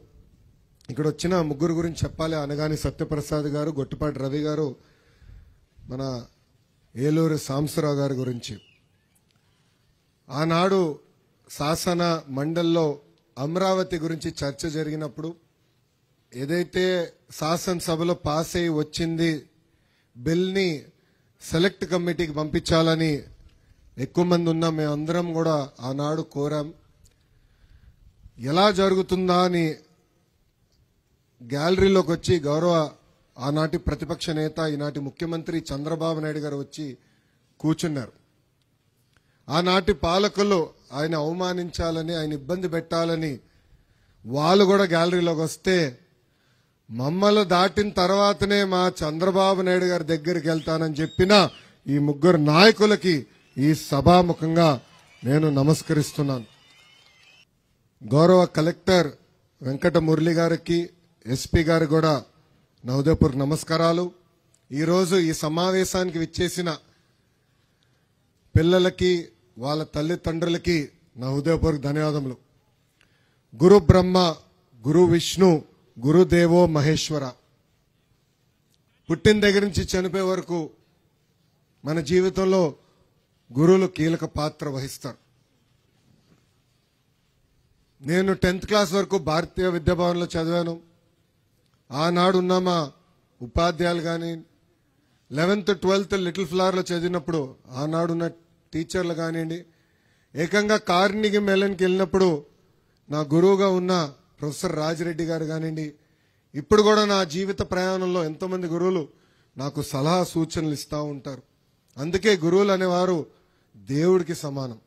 ఇక్కడ వచ్చిన ముగ్గురు గురించి చెప్పాలి. అనగాని సత్యప్రసాద్ గారు, గొట్టిపాటి రవి గారు, మన ఏలూరు సాంబశివరావు గారి గురించి. ఆనాడు శాసన మండలిలో అమరావతి గురించి చర్చ జరిగినప్పుడు ఏదైతే శాసనసభలో పాస్ అయి వచ్చింది బిల్ని సెలెక్ట్ కమిటీకి పంపించాలని ఎక్కువ మంది ఉన్నాం, మేమందరం కూడా ఆనాడు కోరాం. ఎలా జరుగుతుందా అని గ్యాలరీలోకి వచ్చి గౌరవ ఆనాటి ప్రతిపక్ష నేత, ఈనాటి ముఖ్యమంత్రి చంద్రబాబు నాయుడు గారు వచ్చి కూర్చున్నారు. ఆనాటి పాలకులు ఆయన అవమానించాలని, ఆయన ఇబ్బంది పెట్టాలని వాళ్ళు కూడా గ్యాలరీలోకి వస్తే మమ్మల్ని దాటిన తర్వాతనే మా చంద్రబాబు నాయుడు గారి దగ్గరికి వెళ్తానని చెప్పిన ఈ ముగ్గురు నాయకులకి ఈ సభాముఖంగా నేను నమస్కరిస్తున్నాను. గౌరవ కలెక్టర్ వెంకట మురళి గారికి, ఎస్పీ గారు కూడా నా హృదయపూర్వక నమస్కారాలు. ఈరోజు ఈ సమావేశానికి విచ్చేసిన పిల్లలకి, వాళ్ళ తల్లిదండ్రులకి నా హృదయపూర్వక ధన్యవాదములు. గురు బ్రహ్మ, గురు విష్ణు, గురుదేవో మహేశ్వర. పుట్టిన దగ్గర నుంచి చనిపోయే వరకు మన జీవితంలో గురువులు కీలక పాత్ర వహిస్తారు. నేను 10th క్లాస్ వరకు భారతీయ విద్యాభవన్లో చదివాను. ఆనాడున్న మా ఉపాధ్యాయులు కానీ, 11th 12th లిటిల్ ఫ్లవర్లో చదివినప్పుడు ఆనాడున్న టీచర్లు కానివ్వండి, ఏకంగా కార్నిగి మెలన్కి వెళ్ళినప్పుడు నా గురువుగా ఉన్న ప్రొఫెసర్ రాజిరెడ్డి గారు కానివ్వండి, ఇప్పుడు కూడా నా జీవిత ప్రయాణంలో ఎంతోమంది గురువులు నాకు సలహా సూచనలు ఇస్తూ ఉంటారు. అందుకే గురువులు అనేవారు దేవుడికి సమానం.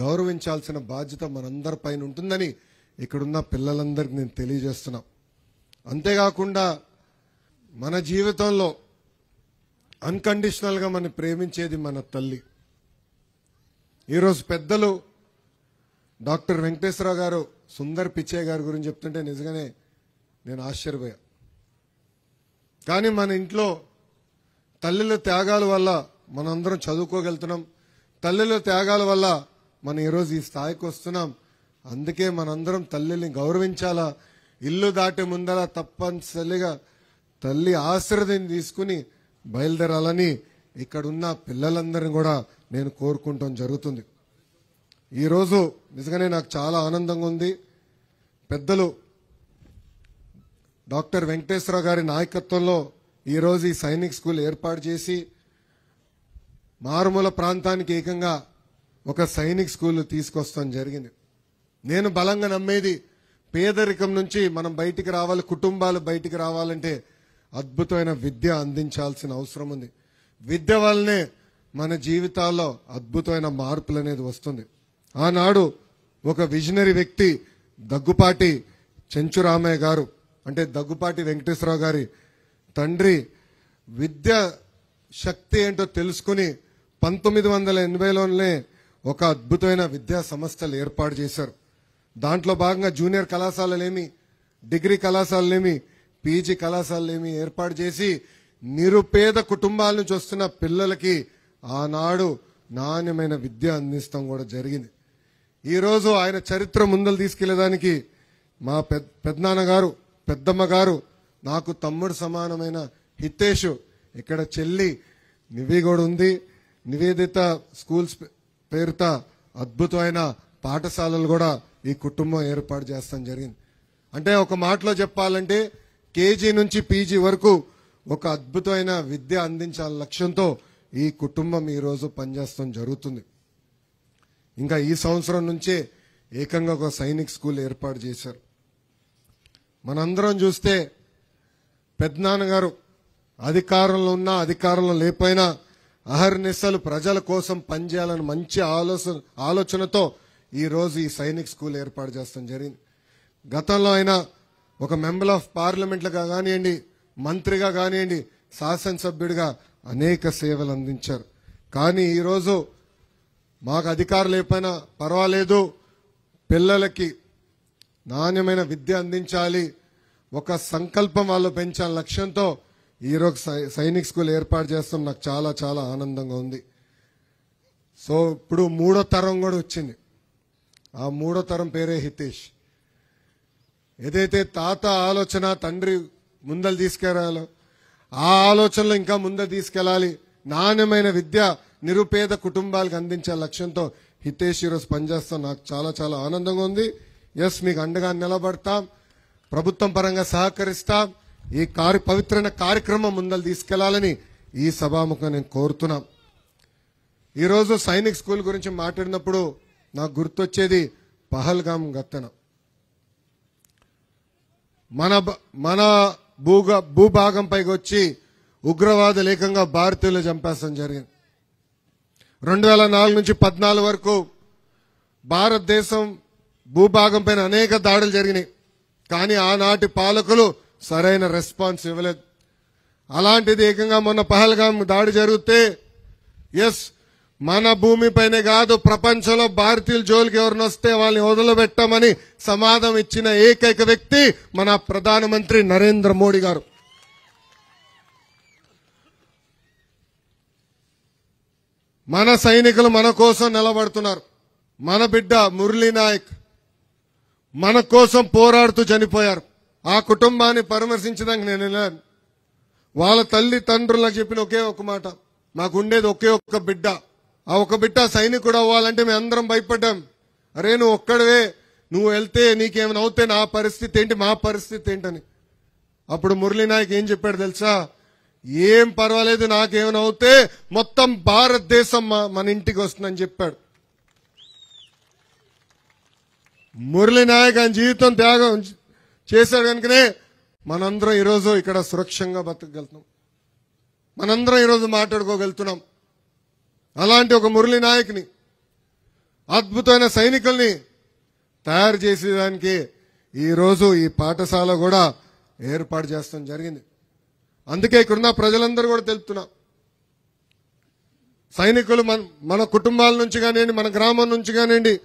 గౌరవించాల్సిన బాధ్యత మనందరి పైన ఉంటుందని ఇక్కడున్న పిల్లలందరికీ నేను తెలియజేస్తున్నా. అంతేకాకుండా మన జీవితంలో అన్కండిషనల్గా మనం ప్రేమించేది మన తల్లి. ఈరోజు పెద్దలు డాక్టర్ వెంకటేశ్వరరావు గారు సుందర్ పిచ్చే గారి గురించి చెప్తుంటే నిజంగానే నేను ఆశ్చర్యపోయా. కానీ మన ఇంట్లో తల్లుల త్యాగాల వల్ల మనందరం చదువుకోగలుగుతున్నాం. తల్లుల త్యాగాల వల్ల మనం ఈరోజు ఈ స్థాయికి వస్తున్నాం. అందుకే మనందరం తల్లిని గౌరవించాలా. ఇల్లు దాటే ముందర తప్పనిసరిగా తల్లి ఆశీర్వాదం తీసుకుని బయలుదేరాలని ఇక్కడున్న పిల్లలందరినీ కూడా నేను కోరుకుంటాం జరుగుతుంది. ఈరోజు నిజంగానే నాకు చాలా ఆనందంగా ఉంది. పెద్దలు డాక్టర్ వెంకటేశ్వరరావు గారి నాయకత్వంలో ఈరోజు ఈ సైనిక్ స్కూల్ ఏర్పాటు చేసి మారుమూల ప్రాంతానికి ఏకంగా ఒక సైనిక్ స్కూల్ తీసుకొస్తాం జరిగింది. నేను బలంగా నమ్మేది పేదరికం నుంచి మనం బయటికి రావాలి, కుటుంబాలు బయటికి రావాలంటే అద్భుతమైన విద్య అందించాల్సిన అవసరం ఉంది. విద్య వల్లనే మన జీవితాల్లో అద్భుతమైన మార్పులు అనేది వస్తుంది. ఆనాడు ఒక విజనరీ వ్యక్తి దగ్గుపాటి చెంచురామయ్య గారు, అంటే దగ్గుపాటి వెంకటేశ్వరరావు గారి తండ్రి, విద్య శక్తి ఏంటో తెలుసుకుని 1980లోనే ఒక అద్భుతమైన విద్యా సంస్థలు ఏర్పాటు చేశారు. దాంట్లో భాగంగా జూనియర్ కళాశాలలేమి, డిగ్రీ కళాశాలలేమి, పీజీ కళాశాలలేమి ఏర్పాటు చేసి నిరుపేద కుటుంబాల నుంచి వస్తున్న పిల్లలకి ఆనాడు నాణ్యమైన విద్య అందిస్తాం కూడా జరిగింది. ఈరోజు ఆయన చరిత్ర ముందలు తీసుకెళ్లేదానికి మా పెద్దనాన్న గారు, పెద్దమ్మ గారు, నాకు తమ్ముడు సమానమైన హితేష్, ఇక్కడ చెల్లి నివి కూడా ఉంది. నివేదిత స్కూల్స్ పేరుతో అద్భుతమైన పాఠశాలలు కూడా ఈ కుటుంబం ఏర్పాటు చేస్తాం జరిగింది. అంటే ఒక మాటలో చెప్పాలంటే కేజీ నుంచి పీజీ వరకు ఒక అద్భుతమైన విద్య అందించాల లక్ష్యంతో ఈ కుటుంబం ఈరోజు పనిచేస్తాం జరుగుతుంది. ఇంకా ఈ సంవత్సరం నుంచే ఏకంగా ఒక సైనిక్ స్కూల్ ఏర్పాటు చేశారు. మనందరం చూస్తే పెద్దనాన్నగారు అధికారంలో ఉన్నా అధికారంలో లేకపోయినా అహర్నిశలు ప్రజల కోసం పనిచేయాలని మంచి ఆలోచనతో ఈరోజు ఈ సైనిక్ స్కూల్ ఏర్పాటు చేస్తాం జరిగింది. గతంలో అయినా ఒక మెంబర్ ఆఫ్ పార్లమెంట్లుగా కానివ్వండి, మంత్రిగా కానివ్వండి, శాసనసభ్యుడిగా అనేక సేవలు అందించారు. కానీ ఈరోజు మాకు అధికారం లేకపోయినా పర్వాలేదు, పిల్లలకి నాణ్యమైన విద్య అందించాలి, ఒక సంకల్పం వాళ్ళు పెంచాలి లక్ష్యంతో ఈరోజు సైనిక్ స్కూల్ ఏర్పాటు చేస్తాం. నాకు చాలా చాలా ఆనందంగా ఉంది. సో ఇప్పుడు 3వ తరం కూడా వచ్చింది. ఆ 3వ తరం పేరే హితేష్. ఏదైతే తాత ఆలోచన తండ్రి ముందలు తీసుకెళ్లాలో ఆ ఆలోచనలో ఇంకా ముందు తీసుకెళ్లాలి, నాణ్యమైన విద్య నిరుపేద కుటుంబాలకు అందించే లక్ష్యంతో హితేష్ ఈరోజు పనిచేస్తాం. నాకు చాలా చాలా ఆనందంగా ఉంది. ఎస్, మీకు అండగా నిలబడతాం, ప్రభుత్వం పరంగా సహకరిస్తాం. ఈ పవిత్రమైన కార్యక్రమం ముందలు తీసుకెళ్లాలని ఈ సభాముఖంగా నేను కోరుతున్నాం. ఈరోజు సైనిక్ స్కూల్ గురించి మాట్లాడినప్పుడు నాకు గుర్తొచ్చేది పహల్గాం ఘటన. మన భూభాగం పైకి వచ్చి ఉగ్రవాదులు ఏకంగా భారతీయులు చంపేస్తాం జరిగింది. 2004 నుంచి 2014 వరకు భారతదేశం భూభాగం పైన అనేక దాడులు జరిగినాయి. కానీ ఆనాటి పాలకులు సరైన రెస్పాన్స్ ఇవ్వలేదు. అలాంటిది ఏకంగా మొన్న పహల్గాం దాడి జరిగితే ఎస్, మన భూమిపైనే కాదు ప్రపంచంలో భారతీయుల జోలికి ఎవరిని వస్తే వాళ్ళని వదిలిపెట్టామని సమాధానం ఇచ్చిన ఏకైక వ్యక్తి మన ప్రధానమంత్రి నరేంద్ర మోడీ గారు. మన సైనికులు మన కోసం నిలబడుతున్నారు. మన బిడ్డ మురళీ నాయక్ మన కోసం పోరాడుతూ చనిపోయారు. ఆ కుటుంబాన్ని పరామర్శించడానికి నేను వెళ్ళాను. వాళ్ళ తల్లి తండ్రులకు చెప్పిన ఒకే ఒక మాట, మాకు ఉండేది ఒకే ఒక్క బిడ్డ, ఆ ఒక బిడ్డ సైనికుడు అవ్వాలంటే మేము అందరం భయపడ్డాం. అరే నువ్వు ఒక్కడవే, నువ్వు వెళ్తే నీకేమైనా అవుతే నా పరిస్థితి ఏంటి, మా పరిస్థితి ఏంటని. అప్పుడు మురళీ నాయక్ ఏం చెప్పాడు తెలుసా, ఏం పర్వాలేదు, నాకేమైనా అవుతే మొత్తం భారతదేశం మన ఇంటికి వస్తుందని చెప్పాడు. మురళీ నాయక్ ఆయన జీవితం త్యాగం చేశాడు కనుకనే మనందరం ఈరోజు ఇక్కడ సురక్షంగా బతకగలుగుతున్నాం, మనందరం ఈరోజు మాట్లాడుకోగలుగుతున్నాం. అలాంటి ఒక మురళీ నాయక్ని, అద్భుతమైన సైనికుల్ని తయారు చేసేదానికి ఈరోజు ఈ పాఠశాల కూడా ఏర్పాటు చేస్తాం జరిగింది. అందుకే ఇక్కడున్న ప్రజలందరూ కూడా తెలుపుతున్నా, సైనికులు మన కుటుంబాల నుంచి కానివ్వండి, మన గ్రామం నుంచి కానివ్వండి,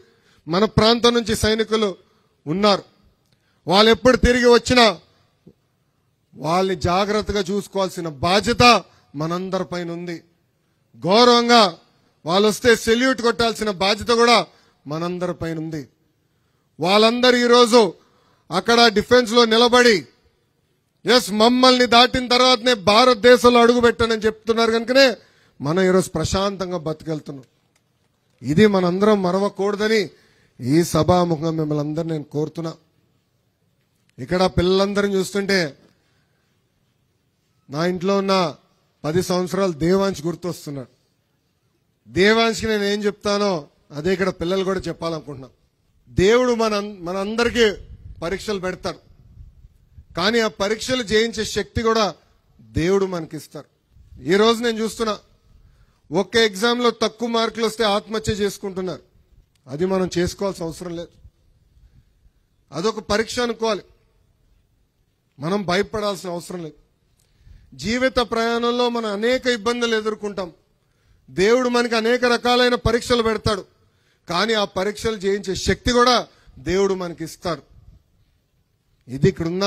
మన ప్రాంతం నుంచి సైనికులు ఉన్నారు. వాళ్ళు ఎప్పుడు తిరిగి వచ్చినా వాళ్ళని జాగ్రత్తగా చూసుకోవాల్సిన బాధ్యత మనందరిపైన ఉంది. గౌరవంగా వాళ్ళు వస్తే సెల్యూట్ కొట్టాల్సిన బాధ్యత కూడా మనందరిపైన ఉంది. వాళ్ళందరూ ఈరోజు అక్కడ డిఫెన్స్ లో నిలబడి ఎస్ మమ్మల్ని దాటిన తర్వాతనే భారతదేశంలో అడుగు పెట్టానని చెప్తున్నారు కనుకనే మనం ఈరోజు ప్రశాంతంగా బతికెళ్తున్నాం. ఇది మనందరం మరవకూడదని ఈ సభాముఖంగా మిమ్మల్ని అందరూ నేను కోరుతున్నా. ఇక్కడ పిల్లలందరిని చూస్తుంటే నా ఇంట్లో ఉన్న 10 సంవత్సరాలు దేవాంశ్ గుర్తొస్తున్నాడు. దేవాంశ్కి నేను ఏం చెప్తానో అదే ఇక్కడ పిల్లలు కూడా చెప్పాలనుకుంటున్నా. దేవుడు మనందరికీ పరీక్షలు పెడతాడు, కానీ ఆ పరీక్షలు జయించే శక్తి కూడా దేవుడు మనకిస్తారు. ఈ రోజు నేను చూస్తున్నా, ఒక్క ఎగ్జామ్ లో తక్కువ మార్కులు వస్తే ఆత్మహత్య చేసుకుంటున్నారు. అది మనం చేసుకోవాల్సిన అవసరం లేదు, అదొక పరీక్ష అనుకోవాలి. మనం భయపడాల్సిన అవసరం లేదు. జీవిత ప్రయాణంలో మనం అనేక ఇబ్బందులు ఎదుర్కొంటాం. దేవుడు మనకి అనేక రకాలైన పరీక్షలు పెడతాడు, కానీ ఆ పరీక్షలు జయించే శక్తి కూడా దేవుడు మనకి ఇస్తాడు. ఇది ఇక్కడున్న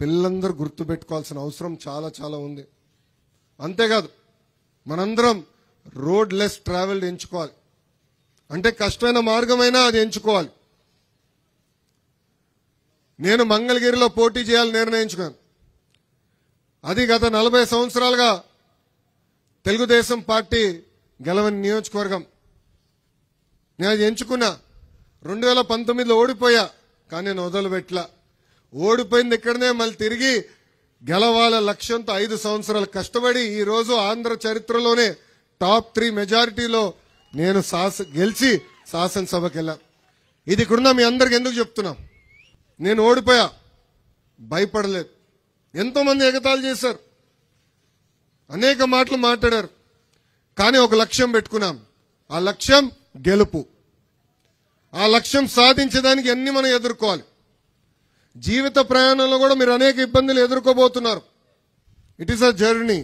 పిల్లలందరూ గుర్తుపెట్టుకోవాల్సిన అవసరం చాలా చాలా ఉంది. అంతేకాదు మనందరం రోడ్ లెస్ ట్రావెల్డ్ ఎంచుకోవాలి. అంటే కష్టమైన మార్గమైనా అది ఎంచుకోవాలి. నేను మంగళగిరిలో పోటీ చేయాలని నిర్ణయించుకున్నాను. అది గత 40 సంవత్సరాలుగా తెలుగుదేశం పార్టీ గెలవని నియోజకవర్గం. నేను అది ఎంచుకున్నా. 2019లో ఓడిపోయా, కానీ నేను వదలుపెట్లా. ఓడిపోయింది ఇక్కడనే, మళ్ళీ తిరిగి గెలవాల లక్ష్యంతో 5 సంవత్సరాలు కష్టపడి ఈ రోజు ఆంధ్ర చరిత్రలోనే టాప్ 3 మెజారిటీలో నేను గెలిచి శాసనసభకి వెళ్ళా. ఇది ఇక్కడున్న మీ అందరికి ఎందుకు చెప్తున్నా, నేను ఓడిపోయా, భయపడలేదు. ఎంతో మంది ఎగతాళి చేశారు, అనేక మాటలు మాట్లాడారు, కానీ ఒక లక్ష్యం పెట్టుకున్నాం. ఆ లక్ష్యం గెలుపు. ఆ లక్ష్యం సాధించడానికి అన్ని మనం ఎదుర్కోవాలి. జీవిత ప్రయాణంలో కూడా మీరు అనేక ఇబ్బందులు ఎదుర్కోబోతున్నారు. It is a journey.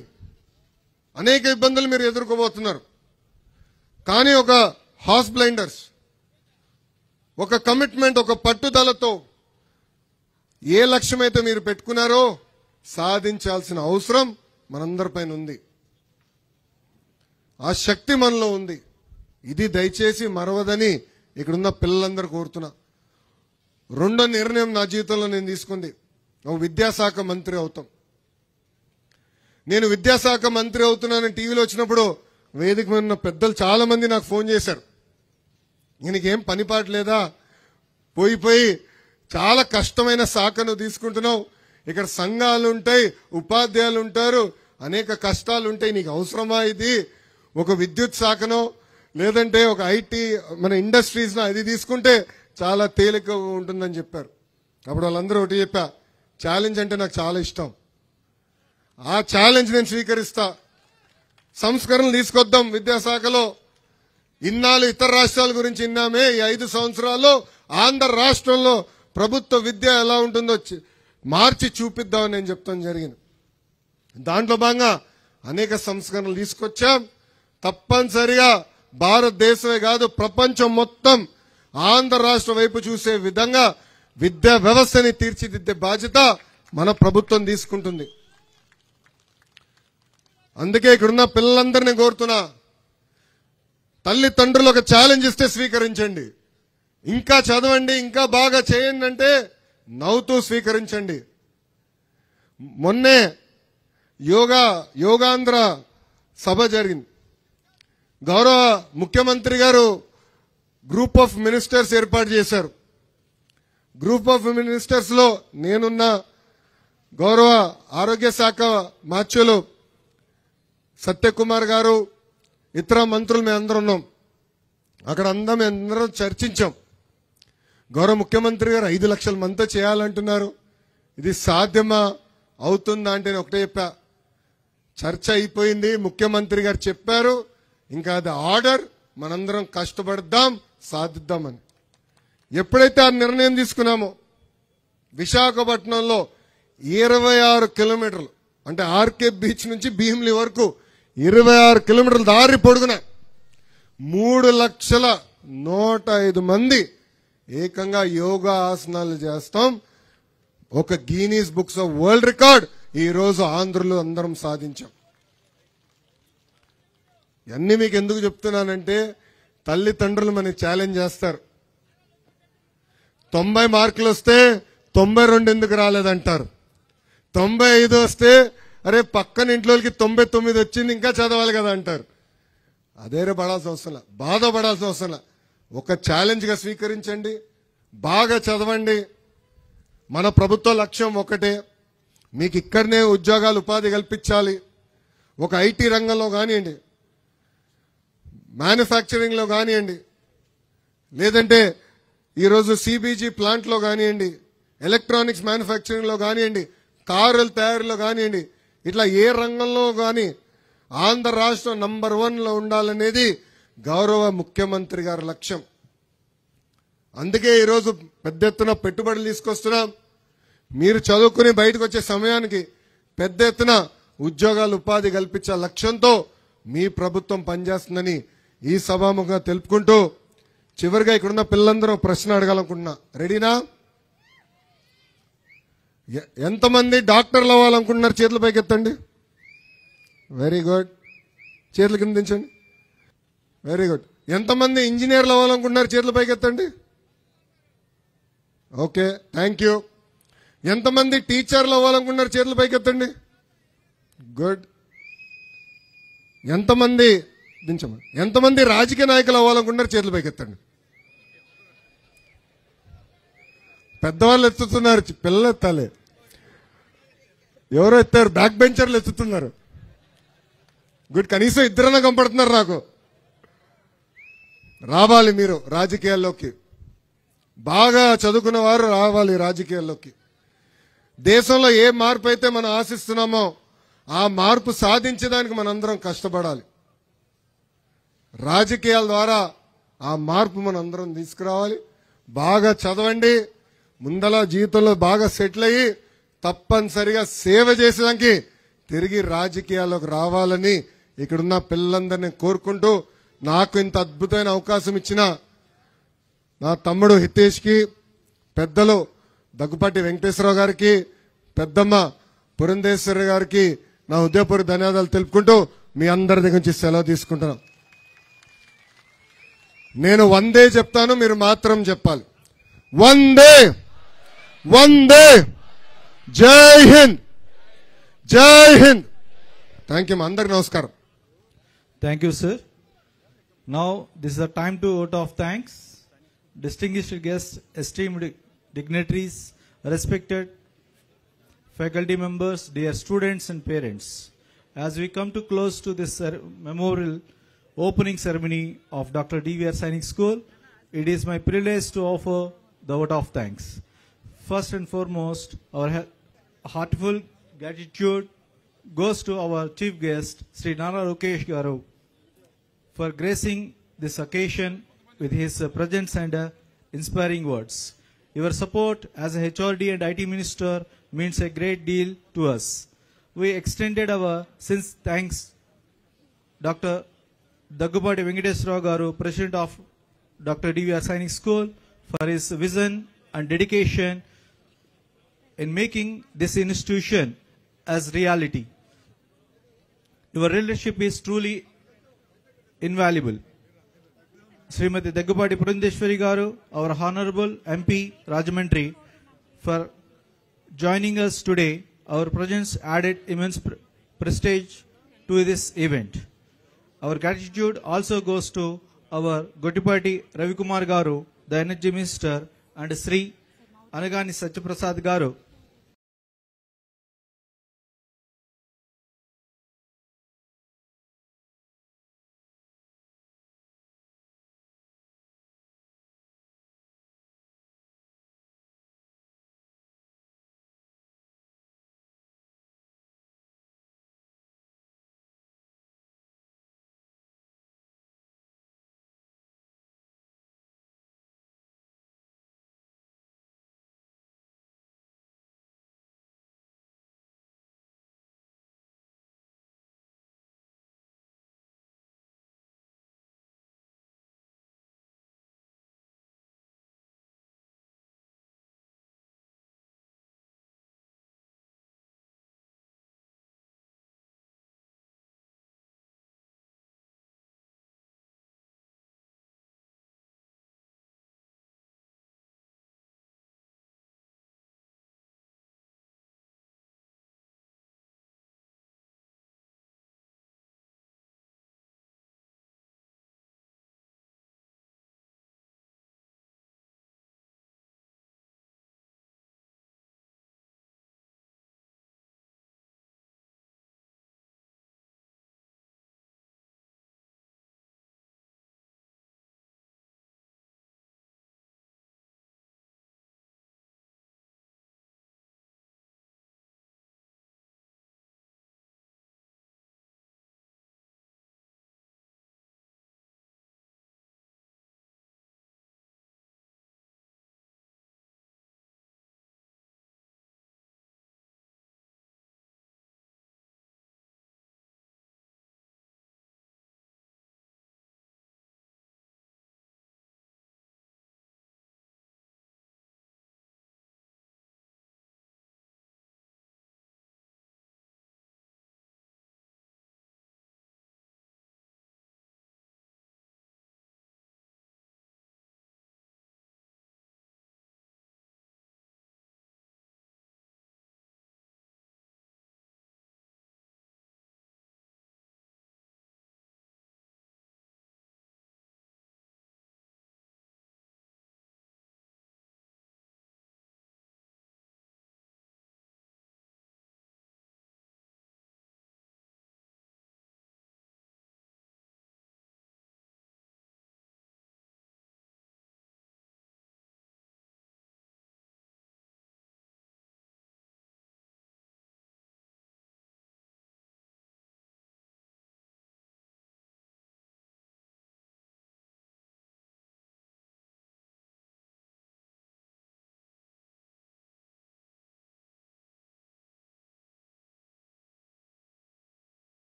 అనేక ఇబ్బందులు మీరు ఎదుర్కోబోతున్నారు. కానీ ఒక హార్స్ బ్లైండర్స్, ఒక కమిట్మెంట్, ఒక పట్టుదలతో ఏ లక్ష్యమైతే మీరు పెట్టుకున్నారో సాధించాల్సిన అవసరం మనందరిపైన ఉంది. ఆ శక్తి మనలో ఉంది. ఇది దయచేసి మరవదని ఇక్కడున్న పిల్లలందరూ కోరుతున్నా. రెండో నిర్ణయం నా జీవితంలో నేను తీసుకుంది, ఒక విద్యాశాఖ మంత్రి అవుతాం. నేను విద్యాశాఖ మంత్రి అవుతున్నానని టీవీలో వచ్చినప్పుడు వేదిక మీద ఉన్న పెద్దలు చాలా మంది నాకు ఫోన్ చేశారు, ఈయనకేం పనిపాటు లేదా, పోయి చాలా కష్టమైన శాఖను తీసుకుంటున్నావు, ఇక్కడ సంఘాలు ఉంటాయి, ఉపాధ్యాయులు ఉంటారు, అనేక కష్టాలు ఉంటాయి, నీకు అవసరమా ఇది? ఒక విద్యుత్ శాఖనో లేదంటే ఒక ఐటీ మన ఇండస్ట్రీస్ అది తీసుకుంటే చాలా తేలికగా ఉంటుందని చెప్పారు. అప్పుడు వాళ్ళందరూ ఒకటి చెప్పా, ఛాలెంజ్ అంటే నాకు చాలా ఇష్టం, ఆ ఛాలెంజ్ నేను స్వీకరిస్తా. సంస్కరణలు తీసుకొద్దాం విద్యాశాఖలో. ఇన్నాళ్ళు ఇతర రాష్ట్రాల గురించి విన్నామే, ఈ 5 సంవత్సరాల్లో ఆంధ్ర రాష్ట్రంలో ప్రభుత్వ విద్య ఎలా ఉంటుందో మార్చి చూపిద్దామని నేను చెప్తాం జరిగింది. దాంట్లో భాగంగా అనేక సంస్కరణలు తీసుకొచ్చాం. తప్పనిసరిగా భారతదేశమే కాదు ప్రపంచం మొత్తం ఆంధ్ర రాష్ట్ర వైపు చూసే విధంగా విద్యా వ్యవస్థని తీర్చిదిద్దే బాధ్యత మన ప్రభుత్వం తీసుకుంటుంది. అందుకే ఇక్కడున్న పిల్లలందరినీ కోరుతున్నా, తల్లిదండ్రులు ఒక ఛాలెంజ్ ఇస్తే స్వీకరించండి. ఇంకా చదవండి, ఇంకా బాగా చేయండి అంటే నవ్వుతూ స్వీకరించండి. మొన్నే యోగాంధ్ర సభ జరిగింది. గౌరవ ముఖ్యమంత్రి గారు గ్రూప్ ఆఫ్ మినిస్టర్స్ ఏర్పాటు చేశారు. గ్రూప్ ఆఫ్ మినిస్టర్స్ లో నేనున్న, గౌరవ ఆరోగ్య శాఖ మాత్యులు సత్యకుమార్ గారు, ఇతర మంత్రులు మేము అందరం ఉన్నాం. అక్కడ అందరం చర్చించాం. గౌరవ ముఖ్యమంత్రి గారు 5 లక్షల మందితో చేయాలంటున్నారు, ఇది సాధ్యమా, అవుతుందా అంటే నేను ఒకటే చెప్పా, చర్చ అయిపోయింది, ముఖ్యమంత్రి గారు చెప్పారు, ఇంకా అది ఆర్డర్, మనందరం కష్టపడదాం, సాధిద్దామని. ఎప్పుడైతే ఆ నిర్ణయం తీసుకున్నామో విశాఖపట్నంలో 26 కిలోమీటర్లు, అంటే ఆర్కే బీచ్ నుంచి భీమిలి వరకు 26 కిలోమీటర్ల దారి పొడుగున 3,01,05 మంది ఏకంగా యోగా ఆసనాలు చేస్తాం. ఒక Guinness books of world record ఈ రోజు ఆంధ్రలో అందరం సాధించాం. ఇవన్నీ మీకు ఎందుకు చెప్తున్నానంటే, తల్లిదండ్రులు మనకి ఛాలెంజ్ చేస్తారు. 90 మార్కులు వస్తే 92 ఎందుకు రాలేదంటారు, 95 వస్తే అరే పక్కన ఇంట్లోకి 99 వచ్చింది ఇంకా చదవాలి కదా అంటారు. అదేరే పడాల్సిన అవసరం, బాధపడాల్సిన అవసరం. ఒక ఛాలెంజ్ గా స్వీకరించండి, బాగా చదవండి. మన ప్రభుత్వ లక్ష్యం ఒకటే, మీకు ఇక్కడనే ఉద్యోగాలు ఉపాధి కల్పించాలి. ఒక ఐటీ రంగంలో కానివ్వండి, మ్యానుఫ్యాక్చరింగ్ లో కానివ్వండి, లేదంటే ఈరోజు సిబిజీ ప్లాంట్ లో కానివ్వండి, ఎలక్ట్రానిక్స్ మ్యానుఫ్యాక్చరింగ్ లో కానివ్వండి, కారుల తయారీలో కానివ్వండి, ఇట్లా ఏ రంగంలో కానీ ఆంధ్ర రాష్ట్రం నంబర్ 1 లో ఉండాలనేది గౌరవ ముఖ్యమంత్రి గారి లక్ష్యం. అందుకే ఈరోజు పెద్ద ఎత్తున పెట్టుబడులు తీసుకొస్తున్నాం. మీరు చదువుకుని బయటకు వచ్చే సమయానికి పెద్ద ఎత్తున ఉద్యోగాలు ఉపాధి కల్పించే లక్ష్యంతో మీ ప్రభుత్వం పనిచేస్తుందని ఈ సభాముఖంగా తెలుపుకుంటూ, చివరిగా ఇక్కడున్న పిల్లలందరూ ప్రశ్న అడగాలనుకుంటున్నా. రెడీనా? ఎంతమంది డాక్టర్లు అవ్వాలనుకుంటున్నారు? చేతులు పైకి ఎత్తండి. Very good. చేతులు కింద దించండి. Very good. ఎంతమంది ఇంజనీర్లు అవ్వాలనుకుంటున్నారు? చేతులు పైకి ఎత్తండి. Okay, thank you. ఎంతమంది టీచర్లు అవ్వాలనుకుంటున్నారు? చేతులు పైకి ఎత్తండి. గుడ్. ఎంతమంది దించండి. ఎంతమంది రాజకీయ నాయకులు అవ్వాలనుకుంటున్నారు? చేతులు పైకి ఎత్తండి. పెద్దవాళ్ళు ఎత్తుతున్నారు, పిల్లలు ఎత్తాలి. ఎవరో ఎత్తారు, బ్యాక్ బెంచర్లు ఎత్తుతున్నారు. గుడ్, కనీసం ఇద్దరన్నా కనపడుతున్నారు నాకు. రావాలి మీరు రాజకీయాల్లోకి, బాగా చదువుకున్న వారు రావాలి రాజకీయాల్లోకి. దేశంలో ఏ మార్పు అయితే మనం ఆశిస్తున్నామో ఆ మార్పు సాధించడానికి మనందరం కష్టపడాలి. రాజకీయాల ద్వారా ఆ మార్పు మనందరం తీసుకురావాలి. బాగా చదవండి, ముందల జీవితంలో బాగా సెటిల్ అయ్యి తప్పనిసరిగా సేవ చేసేదానికి తిరిగి రాజకీయాల్లోకి రావాలని ఇక్కడున్న పిల్లలందరినీ కోరుకుంటూ, నాకు ఇంత అద్భుతమైన అవకాశం ఇచ్చిన నా తమ్ముడు హితేష్కి, పెద్దలు దగ్గుపాటి వెంకటేశ్వరరావు గారికి, పెద్దమ్మ పురంధేశ్వరి గారికి నా హృదయపూర్వక ధన్యవాదాలు తెలుపుకుంటూ మీ అందరి దగ్గర నుంచి సెలవు తీసుకుంటున్నాను. నేను వందే చెప్తాను, మీరు మాత్రం చెప్పాలి. వందే వందే, జై హింద్, జై హింద్. Thank you. అందరికి నమస్కారం. Thank you, sir. Now, this is the time to vote of thanks. Distinguished guests, esteemed dignitaries, respected faculty members, dear students and parents. As we come to close to this memorial opening ceremony of Dr. DVR Sainik School, it is my privilege to offer the vote of thanks. First and foremost, our heartfelt gratitude goes to our chief guest, Sri Nara Lokesh Garu, for gracing this occasion with his presence and inspiring words. Your support as a HRD and IT minister means a great deal to us. We extended our sincere thanks Dr. Daggubati Venkateswarrao Garu, President of Dr. DVR Sainik School, for his vision and dedication in making this institution as reality. Your leadership is truly invaluable. Srimati Daggubati Purandeshwari Garu, our Honorable MP Rajamandri, for joining us today. Our presence added immense prestige to this event. Our gratitude also goes to our Gottipati Ravikumar Garu, the Energy Minister, and Sri Anagani Satyaprasad Garu,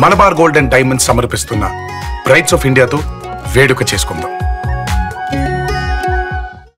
Malabar gold and diamonds సమర్పిస్తున్న బ్రైట్స్ of ఇండియాతో వేడుక చేసుకుందాం.